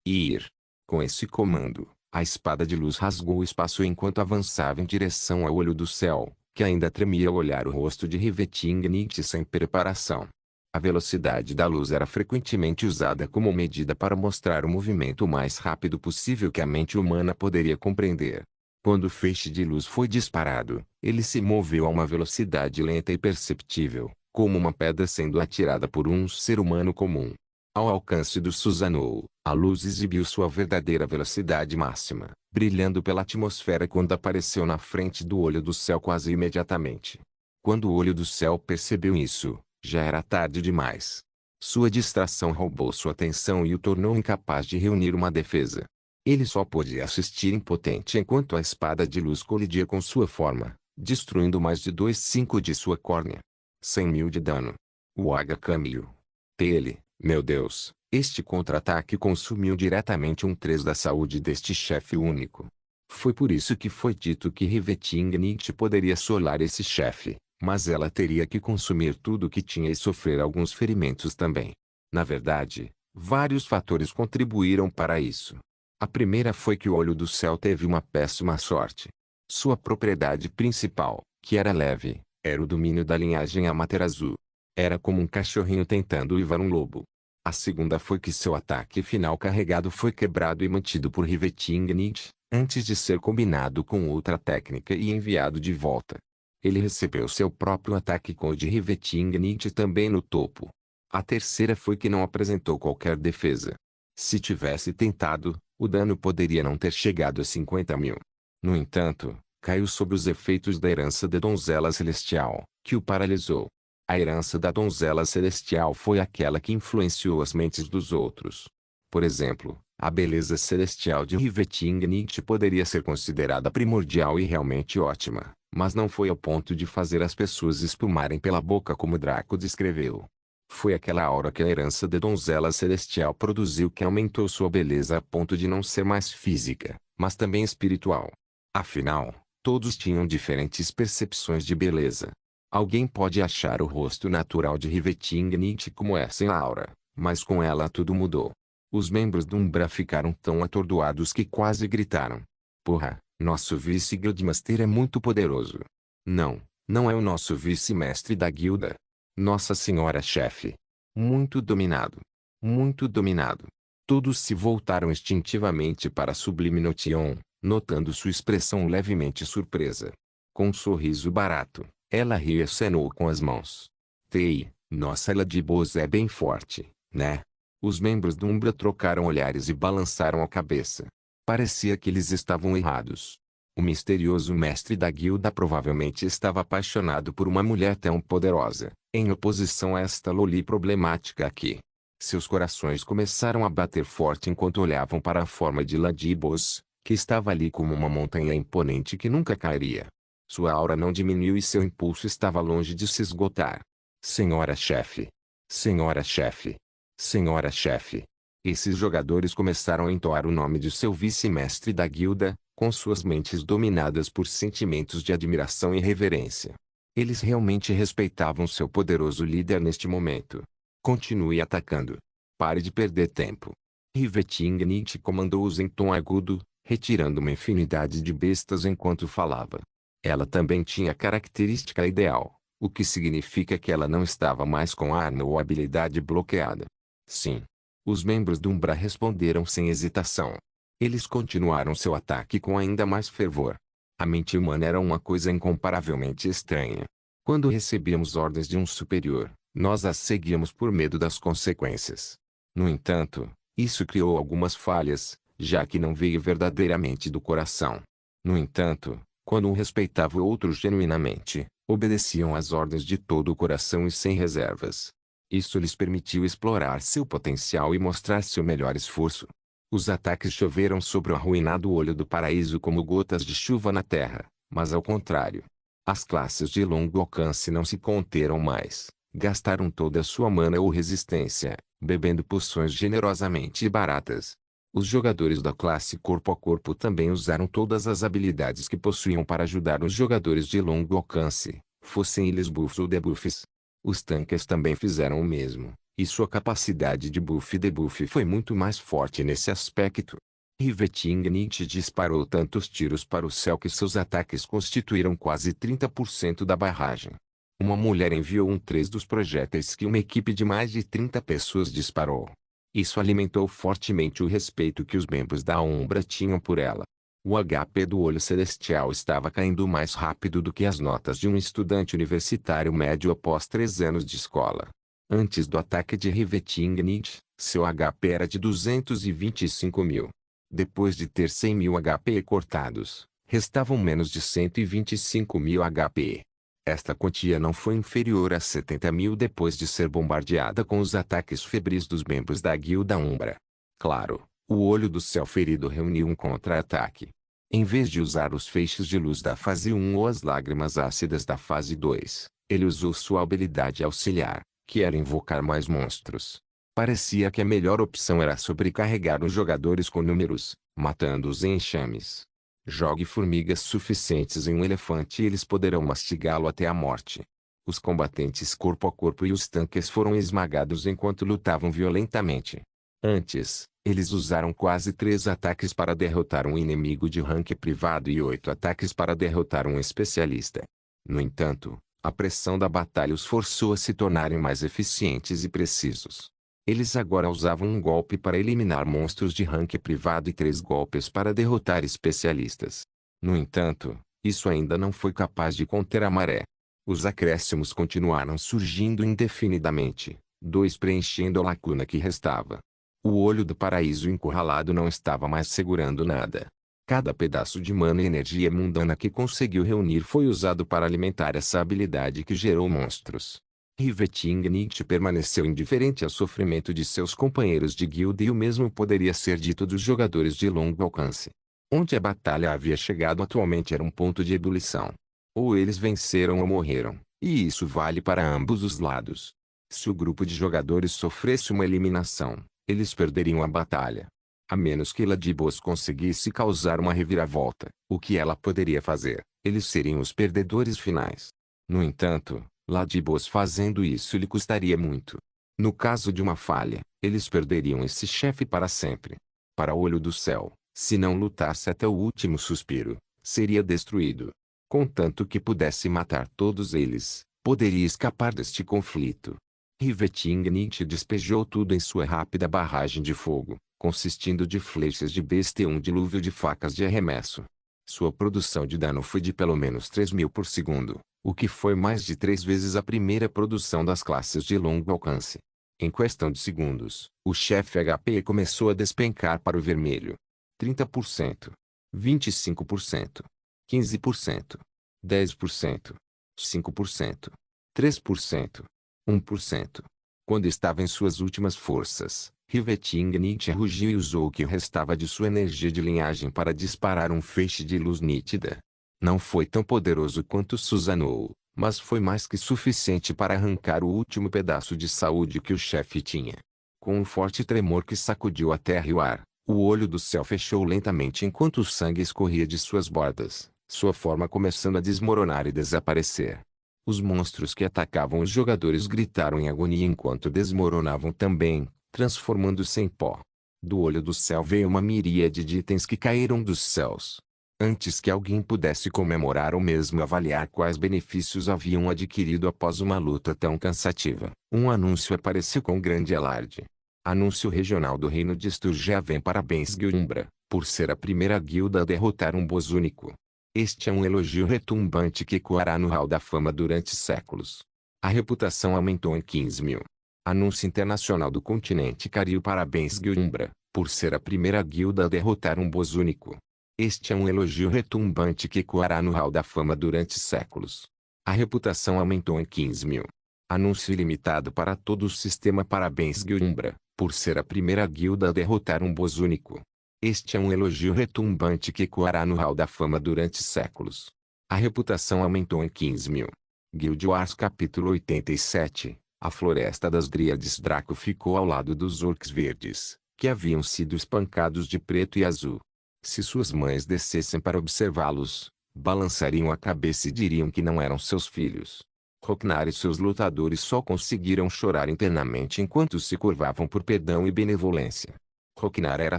Ir. Com esse comando, a espada de luz rasgou o espaço enquanto avançava em direção ao olho do céu, que ainda tremia ao olhar o rosto de Rivetingnight sem preparação. A velocidade da luz era frequentemente usada como medida para mostrar o movimento mais rápido possível que a mente humana poderia compreender. Quando o feixe de luz foi disparado, ele se moveu a uma velocidade lenta e perceptível, como uma pedra sendo atirada por um ser humano comum. Ao alcance do Susanoo, a luz exibiu sua verdadeira velocidade máxima, brilhando pela atmosfera quando apareceu na frente do olho do céu quase imediatamente. Quando o olho do céu percebeu isso, já era tarde demais. Sua distração roubou sua atenção e o tornou incapaz de reunir uma defesa. Ele só podia assistir impotente enquanto a espada de luz colidia com sua forma, destruindo mais de 2/5 de sua córnea. 100.000 de dano. O Agakamiyo. Ele, meu Deus, este contra-ataque consumiu diretamente 1/3 da saúde deste chefe único. Foi por isso que foi dito que Rivetingnight poderia solar esse chefe, mas ela teria que consumir tudo o que tinha e sofrer alguns ferimentos também. Na verdade, vários fatores contribuíram para isso. A primeira foi que o olho do céu teve uma péssima sorte. Sua propriedade principal, que era leve, era o domínio da linhagem Amaterasu. Era como um cachorrinho tentando uivar um lobo. A segunda foi que seu ataque final carregado foi quebrado e mantido por Rivetingnight, antes de ser combinado com outra técnica e enviado de volta. Ele recebeu seu próprio ataque com o de Rivetingnight também no topo. A terceira foi que não apresentou qualquer defesa. Se tivesse tentado, o dano poderia não ter chegado a 50.000. No entanto, caiu sob os efeitos da herança da donzela celestial, que o paralisou. A herança da donzela celestial foi aquela que influenciou as mentes dos outros. Por exemplo, a beleza celestial de Rivetingnight poderia ser considerada primordial e realmente ótima, mas não foi ao ponto de fazer as pessoas espumarem pela boca como Draco descreveu. Foi aquela aura que a herança da donzela celestial produziu que aumentou sua beleza a ponto de não ser mais física, mas também espiritual. Afinal, todos tinham diferentes percepções de beleza. Alguém pode achar o rosto natural de Rivetingnight como essa em aura, mas com ela tudo mudou. Os membros do Umbra ficaram tão atordoados que quase gritaram. Porra, nosso vice-guildmaster é muito poderoso. Não, não é o nosso vice-mestre da guilda. Nossa senhora chefe. Muito dominado. Muito dominado. Todos se voltaram instintivamente para Sublime Notion, notando sua expressão levemente surpresa. Com um sorriso barato, ela riu e acenou com as mãos. Tei, nossa Ladybos é bem forte, né? Os membros do Umbra trocaram olhares e balançaram a cabeça. Parecia que eles estavam errados. O misterioso mestre da guilda provavelmente estava apaixonado por uma mulher tão poderosa, em oposição a esta loli problemática aqui. Seus corações começaram a bater forte enquanto olhavam para a forma de Ladybos, que estava ali como uma montanha imponente que nunca cairia. Sua aura não diminuiu e seu impulso estava longe de se esgotar. Senhora chefe. Senhora chefe. Senhora chefe. Esses jogadores começaram a entoar o nome de seu vice-mestre da guilda, com suas mentes dominadas por sentimentos de admiração e reverência. Eles realmente respeitavam seu poderoso líder neste momento. Continue atacando. Pare de perder tempo. Rivetingnight comandou-os em tom agudo, retirando uma infinidade de bestas enquanto falava. Ela também tinha a característica ideal, o que significa que ela não estava mais com a arma ou habilidade bloqueada. Sim. Os membros do Umbra responderam sem hesitação. Eles continuaram seu ataque com ainda mais fervor. A mente humana era uma coisa incomparavelmente estranha. Quando recebíamos ordens de um superior, nós as seguíamos por medo das consequências. No entanto, isso criou algumas falhas, já que não veio verdadeiramente do coração. No entanto, quando um respeitava o outro genuinamente, obedeciam às ordens de todo o coração e sem reservas. Isso lhes permitiu explorar seu potencial e mostrar seu melhor esforço. Os ataques choveram sobre o arruinado olho do paraíso como gotas de chuva na terra, mas ao contrário. As classes de longo alcance não se conteram mais, gastaram toda a sua mana ou resistência, bebendo poções generosamente baratas. Os jogadores da classe corpo a corpo também usaram todas as habilidades que possuíam para ajudar os jogadores de longo alcance, fossem eles buffs ou debuffs. Os tanques também fizeram o mesmo, e sua capacidade de buff e debuff foi muito mais forte nesse aspecto. Rivetingnicht disparou tantos tiros para o céu que seus ataques constituíram quase 30% da barragem. Uma mulher enviou um 3 dos projéteis que uma equipe de mais de 30 pessoas disparou. Isso alimentou fortemente o respeito que os membros da Umbra tinham por ela. O HP do Olho Celestial estava caindo mais rápido do que as notas de um estudante universitário médio após 3 anos de escola. Antes do ataque de Rivetingnicht, seu HP era de 225.000. Depois de ter 100.000 HP cortados, restavam menos de 125.000 HP. Esta quantia não foi inferior a 70.000 depois de ser bombardeada com os ataques febris dos membros da Guilda Umbra. Claro, o Olho do Céu ferido reuniu um contra-ataque. Em vez de usar os feixes de luz da fase 1 ou as lágrimas ácidas da fase 2, ele usou sua habilidade auxiliar, que era invocar mais monstros. Parecia que a melhor opção era sobrecarregar os jogadores com números, matando-os em enxames. Jogue formigas suficientes em um elefante e eles poderão mastigá-lo até a morte. Os combatentes corpo a corpo e os tanques foram esmagados enquanto lutavam violentamente. Antes, eles usaram quase 3 ataques para derrotar um inimigo de rank privado e 8 ataques para derrotar um especialista. No entanto, a pressão da batalha os forçou a se tornarem mais eficientes e precisos. Eles agora usavam um golpe para eliminar monstros de rank privado e 3 golpes para derrotar especialistas. No entanto, isso ainda não foi capaz de conter a maré. Os acréscimos continuaram surgindo indefinidamente, 2 preenchendo a lacuna que restava. O Olho do Paraíso encurralado não estava mais segurando nada. Cada pedaço de mana e energia mundana que conseguiu reunir foi usado para alimentar essa habilidade que gerou monstros. Rivetingnicht permaneceu indiferente ao sofrimento de seus companheiros de guilda e o mesmo poderia ser dito dos jogadores de longo alcance. Onde a batalha havia chegado atualmente era um ponto de ebulição. Ou eles venceram ou morreram, e isso vale para ambos os lados. Se o grupo de jogadores sofresse uma eliminação, eles perderiam a batalha. A menos que Ladybos conseguisse causar uma reviravolta, o que ela poderia fazer, eles seriam os perdedores finais. No entanto, Ladybos fazendo isso lhe custaria muito. No caso de uma falha, eles perderiam esse chefe para sempre. Para o Olho do Céu, se não lutasse até o último suspiro, seria destruído. Contanto que pudesse matar todos eles, poderia escapar deste conflito. Rivetingnicht despejou tudo em sua rápida barragem de fogo, consistindo de flechas de besta e um dilúvio de facas de arremesso. Sua produção de dano foi de pelo menos 3.000 por segundo, o que foi mais de 3 vezes a primeira produção das classes de longo alcance. Em questão de segundos, o chefe HP começou a despencar para o vermelho. 30%, 25%, 15%, 10%, 5%, 3%, 1%. Quando estava em suas últimas forças, Rivetingnicht rugiu e usou o que restava de sua energia de linhagem para disparar um feixe de luz nítida. Não foi tão poderoso quanto Susanoo, mas foi mais que suficiente para arrancar o último pedaço de saúde que o chefe tinha. Com um forte tremor que sacudiu a terra e o ar, o Olho do Céu fechou lentamente enquanto o sangue escorria de suas bordas, sua forma começando a desmoronar e desaparecer. Os monstros que atacavam os jogadores gritaram em agonia enquanto desmoronavam também, transformando-se em pó. Do Olho do Céu veio uma miríade de itens que caíram dos céus. Antes que alguém pudesse comemorar ou mesmo avaliar quais benefícios haviam adquirido após uma luta tão cansativa, um anúncio apareceu com grande alarde. Anúncio regional do Reino de Sturgeven. Parabéns Guilda, por ser a primeira guilda a derrotar um boss único. Este é um elogio retumbante que ecoará no hall da fama durante séculos. A reputação aumentou em 15.000. Anúncio internacional do continente Caril. Parabéns Guilda, por ser a primeira guilda a derrotar um boss único. Este é um elogio retumbante que ecoará no hall da fama durante séculos. A reputação aumentou em 15.000. Anúncio ilimitado para todo o sistema. Parabéns Guilda, por ser a primeira guilda a derrotar um boss único. Este é um elogio retumbante que ecoará no hall da fama durante séculos. A reputação aumentou em 15.000. Guild Wars capítulo 87. A Floresta das Dríades. Draco ficou ao lado dos Orcs Verdes, que haviam sido espancados de preto e azul. Se suas mães descessem para observá-los, balançariam a cabeça e diriam que não eram seus filhos. Roknar e seus lutadores só conseguiram chorar internamente enquanto se curvavam por perdão e benevolência. Roknar era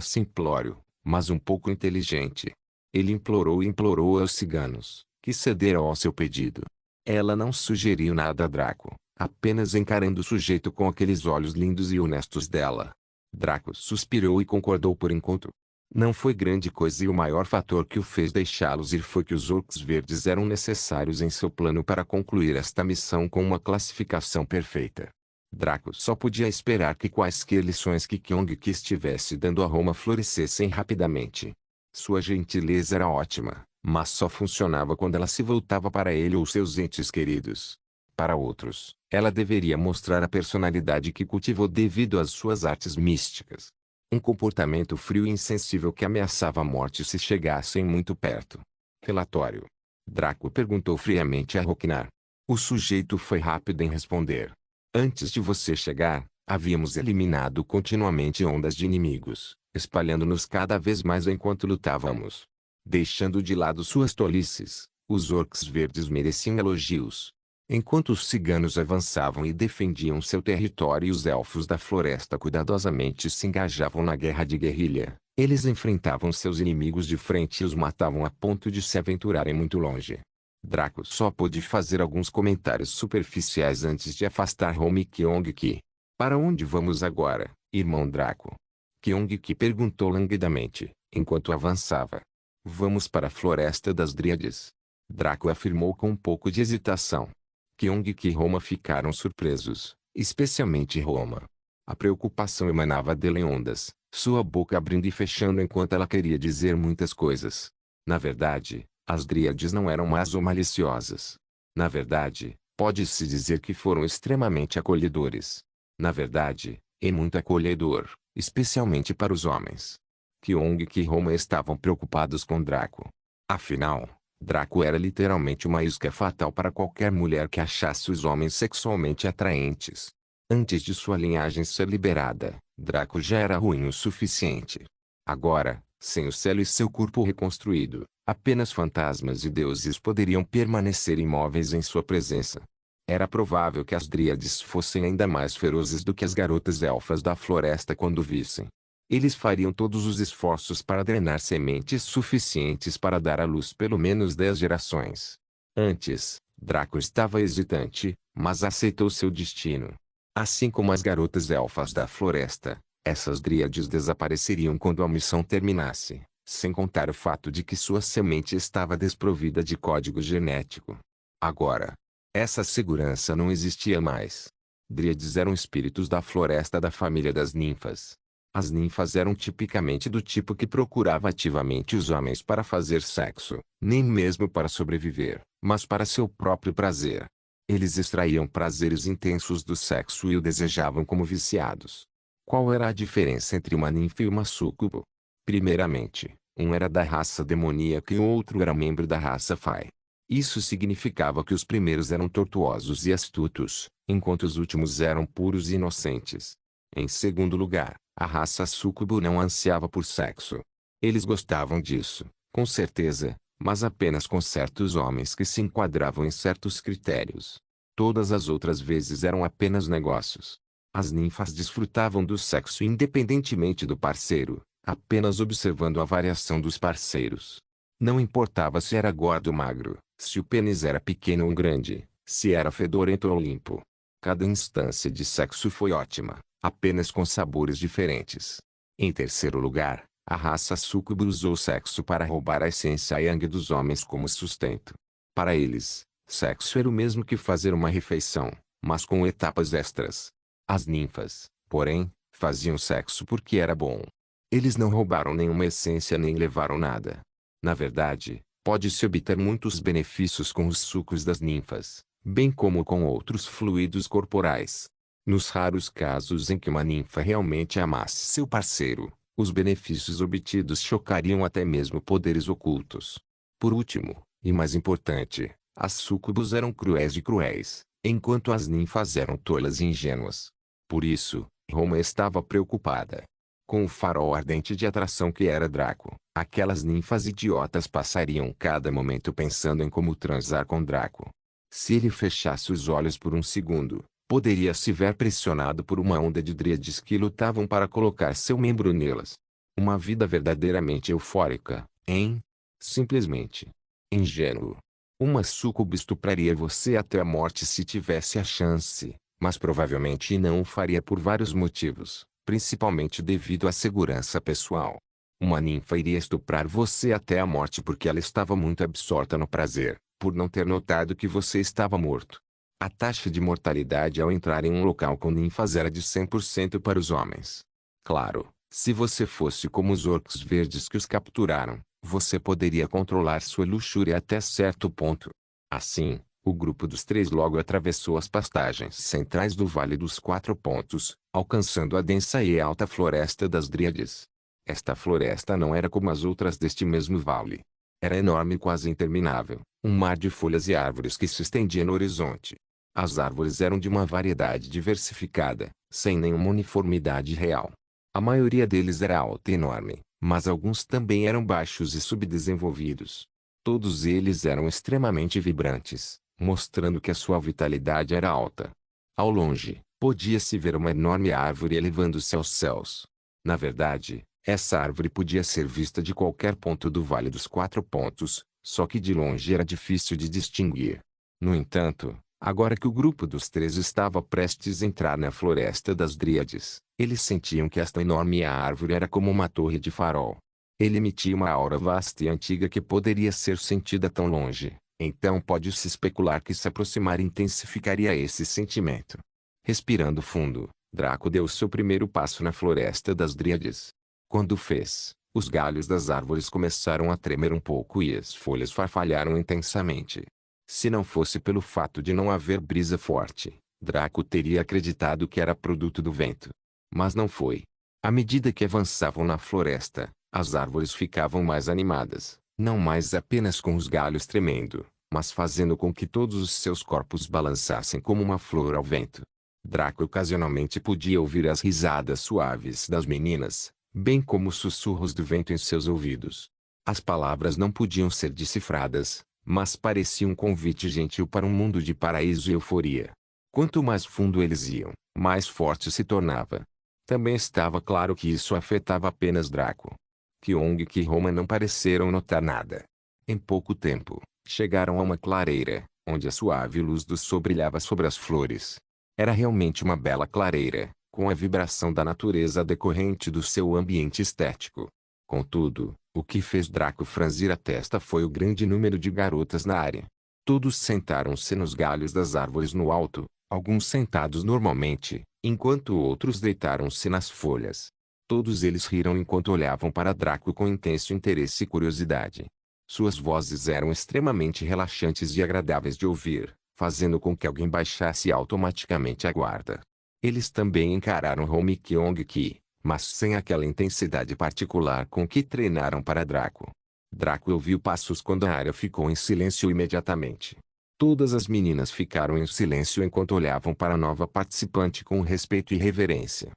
simplório, mas um pouco inteligente. Ele implorou e implorou aos ciganos, que cederam ao seu pedido. Ela não sugeriu nada a Draco, apenas encarando o sujeito com aqueles olhos lindos e honestos dela. Draco suspirou e concordou por enquanto. Não foi grande coisa e o maior fator que o fez deixá-los ir foi que os orcs verdes eram necessários em seu plano para concluir esta missão com uma classificação perfeita. Draco só podia esperar que quaisquer lições que Kyong-ki estivesse dando a Roma florescessem rapidamente. Sua gentileza era ótima, mas só funcionava quando ela se voltava para ele ou seus entes queridos. Para outros, ela deveria mostrar a personalidade que cultivou devido às suas artes místicas. Um comportamento frio e insensível que ameaçava a morte se chegassem muito perto. Relatório. Draco perguntou friamente a Roknar. O sujeito foi rápido em responder. Antes de você chegar, havíamos eliminado continuamente ondas de inimigos, espalhando-nos cada vez mais enquanto lutávamos. Deixando de lado suas tolices, os orcs verdes mereciam elogios. Enquanto os ciganos avançavam e defendiam seu território e os elfos da floresta cuidadosamente se engajavam na guerra de guerrilha, eles enfrentavam seus inimigos de frente e os matavam a ponto de se aventurarem muito longe. Draco só pôde fazer alguns comentários superficiais antes de afastar Home e Kyong-ki. Para onde vamos agora, irmão Draco? Kyong-ki perguntou languidamente, enquanto avançava. Vamos para a Floresta das Dríades. Draco afirmou com um pouco de hesitação. Kyong-ki e Roma ficaram surpresos, especialmente Roma. A preocupação emanava dele em ondas, sua boca abrindo e fechando enquanto ela queria dizer muitas coisas. Na verdade, as Dríades não eram más ou maliciosas. Na verdade, pode-se dizer que foram extremamente acolhedores. Na verdade, é muito acolhedor, especialmente para os homens. Kyong-ki e Roma estavam preocupados com Draco. Afinal, Draco era literalmente uma isca fatal para qualquer mulher que achasse os homens sexualmente atraentes. Antes de sua linhagem ser liberada, Draco já era ruim o suficiente. Agora, sem o céu e seu corpo reconstruído, apenas fantasmas e deuses poderiam permanecer imóveis em sua presença. Era provável que as Dríades fossem ainda mais ferozes do que as garotas elfas da floresta quando vissem. Eles fariam todos os esforços para drenar sementes suficientes para dar à luz pelo menos 10 gerações. Antes, Draco estava hesitante, mas aceitou seu destino. Assim como as garotas elfas da floresta, essas Dríades desapareceriam quando a missão terminasse, sem contar o fato de que sua semente estava desprovida de código genético. Agora, essa segurança não existia mais. Dríades eram espíritos da floresta da família das ninfas. As ninfas eram tipicamente do tipo que procurava ativamente os homens para fazer sexo, nem mesmo para sobreviver, mas para seu próprio prazer. Eles extraíam prazeres intensos do sexo e o desejavam como viciados. Qual era a diferença entre uma ninfa e uma súcubo? Primeiramente, um era da raça demoníaca e o outro era membro da raça Fae. Isso significava que os primeiros eram tortuosos e astutos, enquanto os últimos eram puros e inocentes. Em segundo lugar, a raça súcubo não ansiava por sexo. Eles gostavam disso, com certeza, mas apenas com certos homens que se enquadravam em certos critérios. Todas as outras vezes eram apenas negócios. As ninfas desfrutavam do sexo independentemente do parceiro, apenas observando a variação dos parceiros. Não importava se era gordo ou magro, se o pênis era pequeno ou grande, se era fedorento ou limpo. Cada instância de sexo foi ótima, apenas com sabores diferentes. Em terceiro lugar, a raça súcubo usou o sexo para roubar a essência yang dos homens como sustento. Para eles, sexo era o mesmo que fazer uma refeição, mas com etapas extras. As ninfas, porém, faziam sexo porque era bom. Eles não roubaram nenhuma essência nem levaram nada. Na verdade, pode-se obter muitos benefícios com os sucos das ninfas, bem como com outros fluidos corporais. Nos raros casos em que uma ninfa realmente amasse seu parceiro, os benefícios obtidos chocariam até mesmo poderes ocultos. Por último, e mais importante, as súcubos eram cruéis e cruéis, enquanto as ninfas eram tolas e ingênuas. Por isso, Roma estava preocupada. Com o farol ardente de atração que era Draco, aquelas ninfas idiotas passariam cada momento pensando em como transar com Draco. Se ele fechasse os olhos por um segundo, poderia se ver pressionado por uma onda de dríades que lutavam para colocar seu membro nelas. Uma vida verdadeiramente eufórica, hein? Simplesmente ingênuo. Uma súcuba estupraria você até a morte se tivesse a chance, mas provavelmente não o faria por vários motivos, principalmente devido à segurança pessoal. Uma ninfa iria estuprar você até a morte porque ela estava muito absorta no prazer, por não ter notado que você estava morto. A taxa de mortalidade ao entrar em um local com ninfas era de 100% para os homens. Claro, se você fosse como os orcos verdes que os capturaram, você poderia controlar sua luxúria até certo ponto. Assim, o grupo dos três logo atravessou as pastagens centrais do Vale dos Quatro Pontos, alcançando a densa e alta floresta das Dríades. Esta floresta não era como as outras deste mesmo vale. Era enorme e quase interminável, um mar de folhas e árvores que se estendia no horizonte. As árvores eram de uma variedade diversificada, sem nenhuma uniformidade real. A maioria deles era alta e enorme, mas alguns também eram baixos e subdesenvolvidos. Todos eles eram extremamente vibrantes, mostrando que a sua vitalidade era alta. Ao longe, podia-se ver uma enorme árvore elevando-se aos céus. Na verdade, essa árvore podia ser vista de qualquer ponto do Vale dos Quatro Pontos, só que de longe era difícil de distinguir. No entanto, agora que o grupo dos três estava prestes a entrar na Floresta das Dríades, eles sentiam que esta enorme árvore era como uma torre de farol. Ele emitia uma aura vasta e antiga que poderia ser sentida tão longe, então pode-se especular que se aproximar intensificaria esse sentimento. Respirando fundo, Draco deu seu primeiro passo na Floresta das Dríades. Quando fez, os galhos das árvores começaram a tremer um pouco e as folhas farfalharam intensamente. Se não fosse pelo fato de não haver brisa forte, Draco teria acreditado que era produto do vento. Mas não foi. À medida que avançavam na floresta, as árvores ficavam mais animadas, não mais apenas com os galhos tremendo, mas fazendo com que todos os seus corpos balançassem como uma flor ao vento. Draco ocasionalmente podia ouvir as risadas suaves das meninas, bem como os sussurros do vento em seus ouvidos. As palavras não podiam ser decifradas, mas parecia um convite gentil para um mundo de paraíso e euforia. Quanto mais fundo eles iam, mais forte se tornava. Também estava claro que isso afetava apenas Draco. Kyong e Roma não pareceram notar nada. Em pouco tempo, chegaram a uma clareira, onde a suave luz do sol brilhava sobre as flores. Era realmente uma bela clareira, com a vibração da natureza decorrente do seu ambiente estético. Contudo, o que fez Draco franzir a testa foi o grande número de garotas na área. Todos sentaram-se nos galhos das árvores no alto, alguns sentados normalmente, enquanto outros deitaram-se nas folhas. Todos eles riram enquanto olhavam para Draco com intenso interesse e curiosidade. Suas vozes eram extremamente relaxantes e agradáveis de ouvir, fazendo com que alguém baixasse automaticamente a guarda. Eles também encararam Home e Kyong-ki, mas sem aquela intensidade particular com que treinaram para Draco. Draco ouviu passos quando a área ficou em silêncio imediatamente. Todas as meninas ficaram em silêncio enquanto olhavam para a nova participante com respeito e reverência.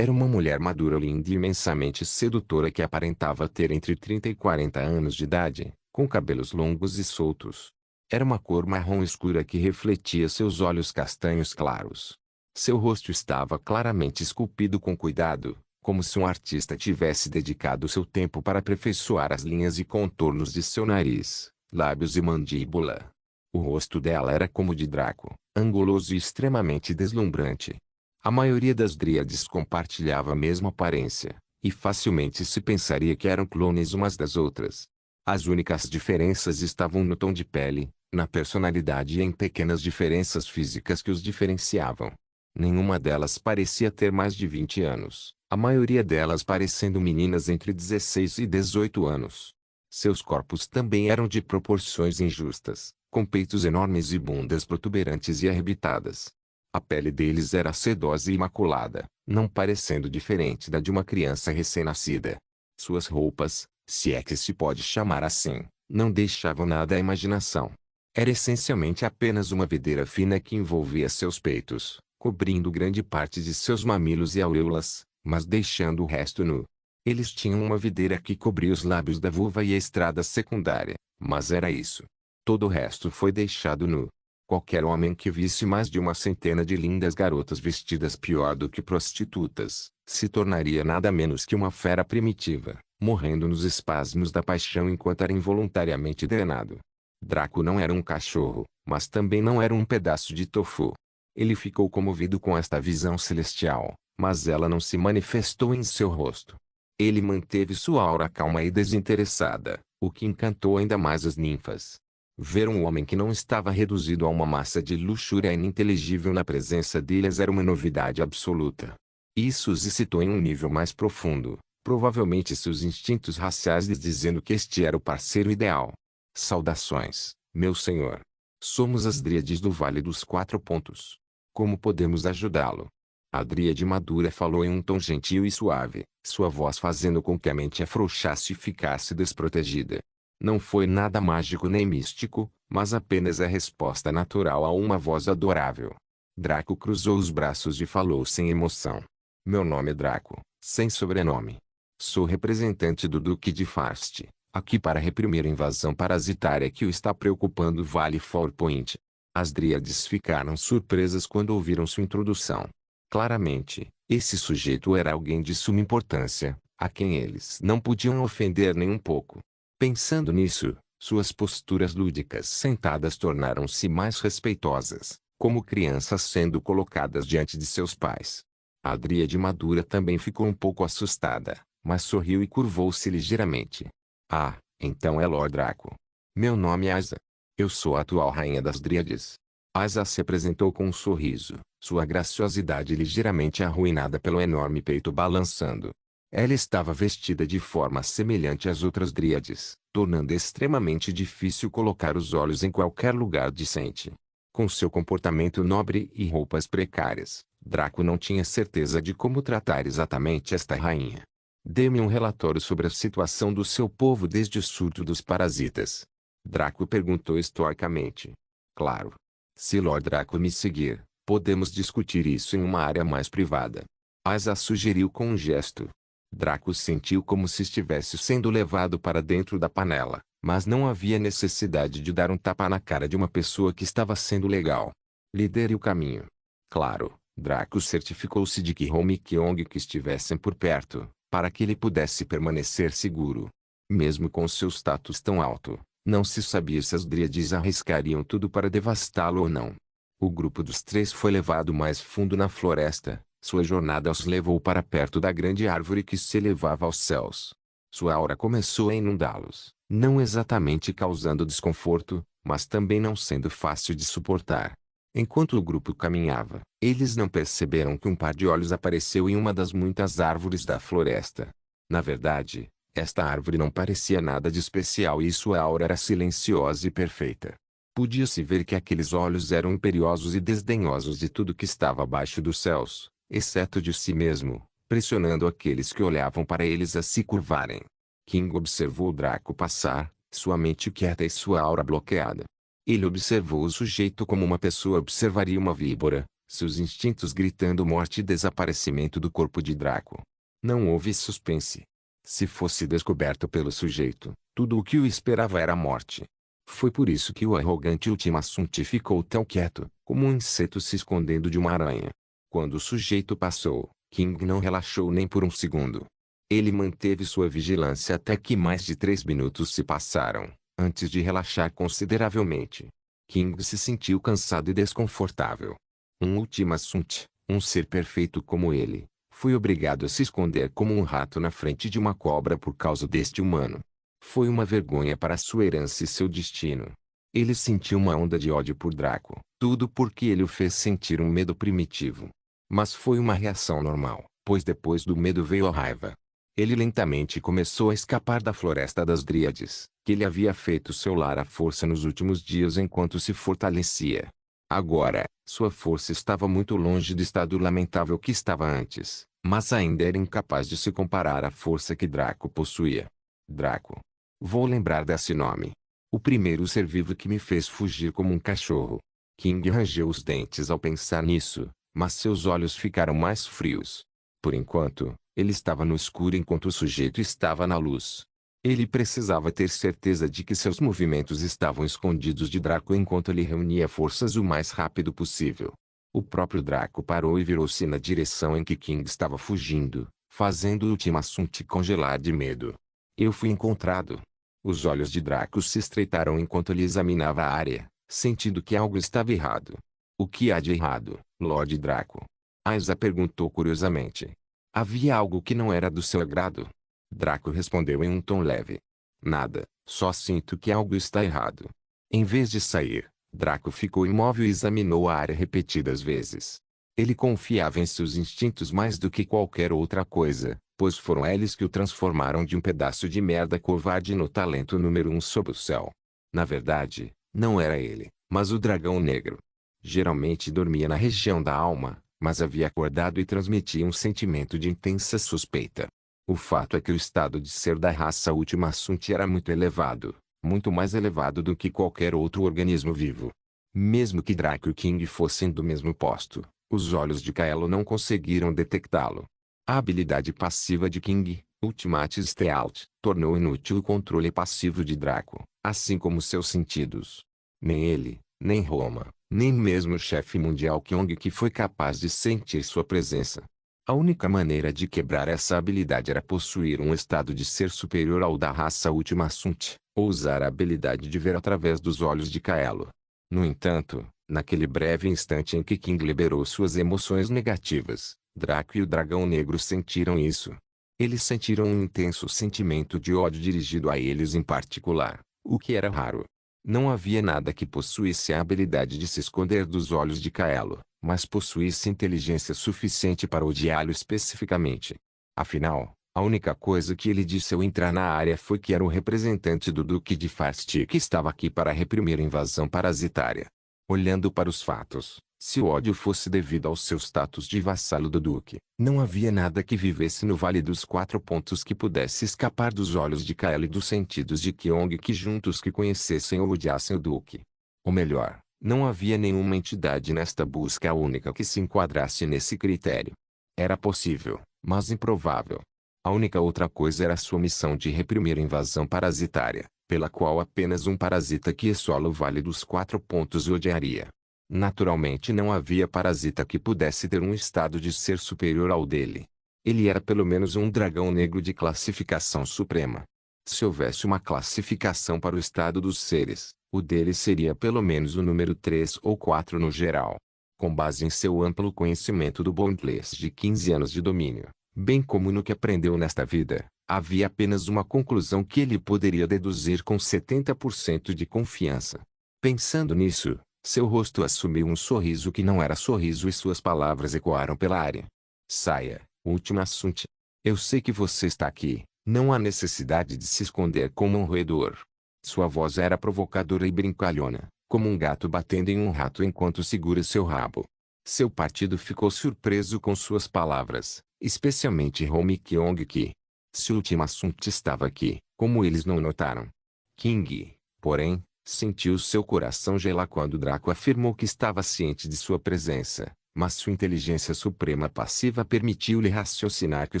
Era uma mulher madura linda e imensamente sedutora que aparentava ter entre 30 e 40 anos de idade, com cabelos longos e soltos. Era uma cor marrom escura que refletia seus olhos castanhos claros. Seu rosto estava claramente esculpido com cuidado, como se um artista tivesse dedicado seu tempo para aperfeiçoar as linhas e contornos de seu nariz, lábios e mandíbula. O rosto dela era como o de Draco, anguloso e extremamente deslumbrante. A maioria das dríades compartilhava a mesma aparência, e facilmente se pensaria que eram clones umas das outras. As únicas diferenças estavam no tom de pele, na personalidade e em pequenas diferenças físicas que os diferenciavam. Nenhuma delas parecia ter mais de 20 anos, a maioria delas parecendo meninas entre 16 e 18 anos. Seus corpos também eram de proporções injustas, com peitos enormes e bundas protuberantes e arrebitadas. A pele deles era sedosa e imaculada, não parecendo diferente da de uma criança recém-nascida. Suas roupas, se é que se pode chamar assim, não deixavam nada à imaginação. Era essencialmente apenas uma videira fina que envolvia seus peitos, cobrindo grande parte de seus mamilos e auréolas, mas deixando o resto nu. Eles tinham uma videira que cobria os lábios da vulva e a estrada secundária, mas era isso. Todo o resto foi deixado nu. Qualquer homem que visse mais de uma centena de lindas garotas vestidas pior do que prostitutas, se tornaria nada menos que uma fera primitiva, morrendo nos espasmos da paixão enquanto era involuntariamente drenado. Draco não era um cachorro, mas também não era um pedaço de tofu. Ele ficou comovido com esta visão celestial, mas ela não se manifestou em seu rosto. Ele manteve sua aura calma e desinteressada, o que encantou ainda mais as ninfas. Ver um homem que não estava reduzido a uma massa de luxúria ininteligível na presença deles era uma novidade absoluta. Isso os excitou em um nível mais profundo, provavelmente seus instintos raciais lhes dizendo que este era o parceiro ideal. Saudações, meu senhor. Somos as Dríades do Vale dos Quatro Pontos. Como podemos ajudá-lo? A Dríade madura falou em um tom gentil e suave, sua voz fazendo com que a mente afrouxasse e ficasse desprotegida. Não foi nada mágico nem místico, mas apenas a resposta natural a uma voz adorável. Draco cruzou os braços e falou sem emoção. Meu nome é Draco, sem sobrenome. Sou representante do Duque de Fast, aqui para reprimir a invasão parasitária que o está preocupando Vale Four Point. As Dríades ficaram surpresas quando ouviram sua introdução. Claramente, esse sujeito era alguém de suma importância, a quem eles não podiam ofender nem um pouco. Pensando nisso, suas posturas lúdicas sentadas tornaram-se mais respeitosas, como crianças sendo colocadas diante de seus pais. A Dríade madura também ficou um pouco assustada, mas sorriu e curvou-se ligeiramente. Ah, então é Lord Draco. Meu nome é Asa. Eu sou a atual rainha das Dríades. Asa se apresentou com um sorriso, sua graciosidade ligeiramente arruinada pelo enorme peito balançando. Ela estava vestida de forma semelhante às outras Dríades, tornando extremamente difícil colocar os olhos em qualquer lugar decente. Com seu comportamento nobre e roupas precárias, Draco não tinha certeza de como tratar exatamente esta rainha. Dê-me um relatório sobre a situação do seu povo desde o surto dos parasitas. Draco perguntou estoicamente. Claro. Se Lord Draco me seguir, podemos discutir isso em uma área mais privada. Asa sugeriu com um gesto. Draco sentiu como se estivesse sendo levado para dentro da panela, mas não havia necessidade de dar um tapa na cara de uma pessoa que estava sendo legal. Lidere o caminho. Claro, Draco certificou-se de que Home e Kyong que estivessem por perto, para que ele pudesse permanecer seguro. Mesmo com seu status tão alto, não se sabia se as Dríades arriscariam tudo para devastá-lo ou não. O grupo dos três foi levado mais fundo na floresta. Sua jornada os levou para perto da grande árvore que se elevava aos céus. Sua aura começou a inundá-los, não exatamente causando desconforto, mas também não sendo fácil de suportar. Enquanto o grupo caminhava, eles não perceberam que um par de olhos apareceu em uma das muitas árvores da floresta. Na verdade, esta árvore não parecia nada de especial e sua aura era silenciosa e perfeita. Podia-se ver que aqueles olhos eram imperiosos e desdenhosos de tudo que estava abaixo dos céus, exceto de si mesmo, pressionando aqueles que olhavam para eles a se curvarem. King observou o Draco passar, sua mente quieta e sua aura bloqueada. Ele observou o sujeito como uma pessoa observaria uma víbora, seus instintos gritando morte e desaparecimento do corpo de Draco. Não houve suspense. Se fosse descoberto pelo sujeito, tudo o que o esperava era a morte. Foi por isso que o arrogante Ultimasunti ficou tão quieto, como um inseto se escondendo de uma aranha. Quando o sujeito passou, King não relaxou nem por um segundo. Ele manteve sua vigilância até que mais de 3 minutos se passaram, antes de relaxar consideravelmente. King se sentiu cansado e desconfortável. Um Ultimasunti, um ser perfeito como ele, foi obrigado a se esconder como um rato na frente de uma cobra por causa deste humano. Foi uma vergonha para sua herança e seu destino. Ele sentiu uma onda de ódio por Draco, tudo porque ele o fez sentir um medo primitivo. Mas foi uma reação normal, pois depois do medo veio a raiva. Ele lentamente começou a escapar da floresta das Dríades, que ele havia feito seu lar à força nos últimos dias enquanto se fortalecia. Agora, sua força estava muito longe do estado lamentável que estava antes, mas ainda era incapaz de se comparar à força que Draco possuía. Draco. Vou lembrar desse nome. O primeiro ser vivo que me fez fugir como um cachorro. King rangeu os dentes ao pensar nisso, mas seus olhos ficaram mais frios. Por enquanto, ele estava no escuro enquanto o sujeito estava na luz. Ele precisava ter certeza de que seus movimentos estavam escondidos de Draco enquanto ele reunia forças o mais rápido possível. O próprio Draco parou e virou-se na direção em que King estava fugindo, fazendo o Ultimaçunte congelar de medo. Eu fui encontrado. Os olhos de Draco se estreitaram enquanto ele examinava a área, sentindo que algo estava errado. O que há de errado, Lord Draco? Aiza perguntou curiosamente. Havia algo que não era do seu agrado? Draco respondeu em um tom leve. Nada, só sinto que algo está errado. Em vez de sair, Draco ficou imóvel e examinou a área repetidas vezes. Ele confiava em seus instintos mais do que qualquer outra coisa, pois foram eles que o transformaram de um pedaço de merda covarde no talento número 1 sob o céu. Na verdade, não era ele, mas o dragão negro. Geralmente dormia na região da alma, mas havia acordado e transmitia um sentimento de intensa suspeita. O fato é que o estado de ser da raça Ultimaçunte era muito elevado, muito mais elevado do que qualquer outro organismo vivo. Mesmo que Draco e King fossem do mesmo posto, os olhos de Kaelo não conseguiram detectá-lo. A habilidade passiva de King, Ultimate Stealth, tornou inútil o controle passivo de Draco, assim como seus sentidos. Nem ele, nem Roma, nem mesmo o chefe mundial Kyong que foi capaz de sentir sua presença. A única maneira de quebrar essa habilidade era possuir um estado de ser superior ao da raça Ultimaçunte, ou usar a habilidade de ver através dos olhos de Kaelo. No entanto, naquele breve instante em que King liberou suas emoções negativas, Draco e o Dragão Negro sentiram isso. Eles sentiram um intenso sentimento de ódio dirigido a eles em particular, o que era raro. Não havia nada que possuísse a habilidade de se esconder dos olhos de Kaelo, mas possuísse inteligência suficiente para odiá-lo especificamente. Afinal, a única coisa que ele disse ao entrar na área foi que era o representante do Duque de Fasti que estava aqui para reprimir a invasão parasitária. Olhando para os fatos, se o ódio fosse devido ao seu status de vassalo do Duque, não havia nada que vivesse no Vale dos Quatro Pontos que pudesse escapar dos olhos de Kaelo e dos sentidos de Kyong que juntos que conhecessem ou odiassem o Duque. Ou melhor, não havia nenhuma entidade nesta busca única que se enquadrasse nesse critério. Era possível, mas improvável. A única outra coisa era sua missão de reprimir a invasão parasitária, pela qual apenas um parasita que assola o Vale dos Quatro Pontos o odiaria. Naturalmente não havia parasita que pudesse ter um estado de ser superior ao dele. Ele era pelo menos um dragão negro de classificação suprema. Se houvesse uma classificação para o estado dos seres, o dele seria pelo menos o número 3 ou 4 no geral. Com base em seu amplo conhecimento do Bondless de 15 anos de domínio, bem como no que aprendeu nesta vida, havia apenas uma conclusão que ele poderia deduzir com 70% de confiança. Pensando nisso, seu rosto assumiu um sorriso que não era sorriso e suas palavras ecoaram pela área. Saia, Ultimaçunte. Eu sei que você está aqui, não há necessidade de se esconder como um roedor. Sua voz era provocadora e brincalhona, como um gato batendo em um rato enquanto segura seu rabo. Seu partido ficou surpreso com suas palavras, especialmente Home Kyong que. Se Ultimaçunte estava aqui, como eles não notaram. King, porém, sentiu seu coração gelar quando Draco afirmou que estava ciente de sua presença, mas sua inteligência suprema passiva permitiu-lhe raciocinar que o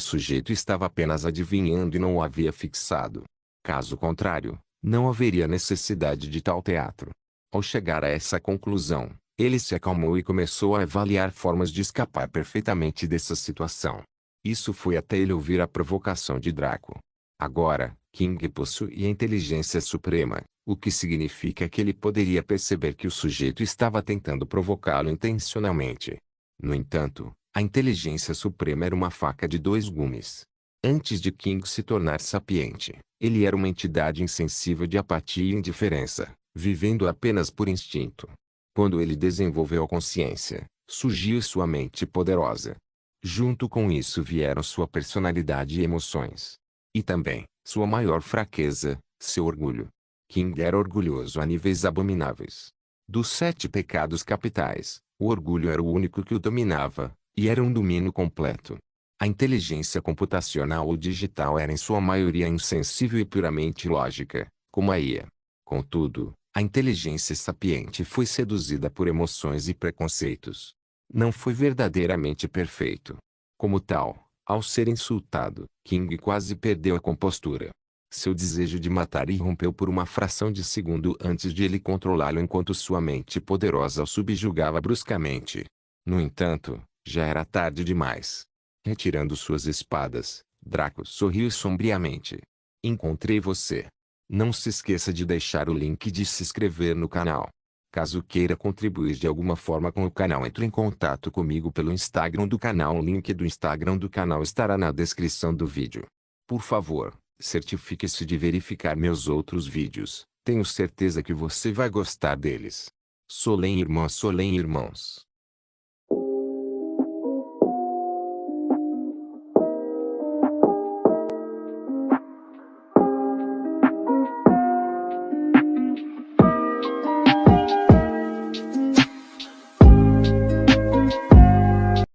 sujeito estava apenas adivinhando e não o havia fixado. Caso contrário, não haveria necessidade de tal teatro. Ao chegar a essa conclusão, ele se acalmou e começou a avaliar formas de escapar perfeitamente dessa situação. Isso foi até ele ouvir a provocação de Draco. Agora, King possuía inteligência suprema, o que significa que ele poderia perceber que o sujeito estava tentando provocá-lo intencionalmente. No entanto, a inteligência suprema era uma faca de dois gumes. Antes de King se tornar sapiente, ele era uma entidade insensível de apatia e indiferença, vivendo apenas por instinto. Quando ele desenvolveu a consciência, surgiu sua mente poderosa. Junto com isso vieram sua personalidade e emoções. E também, sua maior fraqueza, seu orgulho. King era orgulhoso a níveis abomináveis. Dos 7 pecados capitais, o orgulho era o único que o dominava, e era um domínio completo. A inteligência computacional ou digital era em sua maioria insensível e puramente lógica, como a IA. Contudo, a inteligência sapiente foi seduzida por emoções e preconceitos. Não foi verdadeiramente perfeito. Como tal, Ao ser insultado, King quase perdeu a compostura. Seu desejo de matar irrompeu por uma fração de segundo antes de ele controlá-lo enquanto sua mente poderosa o subjugava bruscamente. No entanto, já era tarde demais. Retirando suas espadas, Draco sorriu sombriamente. Encontrei você. Não se esqueça de deixar o link de se inscrever no canal. Caso queira contribuir de alguma forma com o canal, entre em contato comigo pelo Instagram do canal. O link do Instagram do canal estará na descrição do vídeo. Por favor, certifique-se de verificar meus outros vídeos. Tenho certeza que você vai gostar deles. Solem irmãs, Solem irmãos.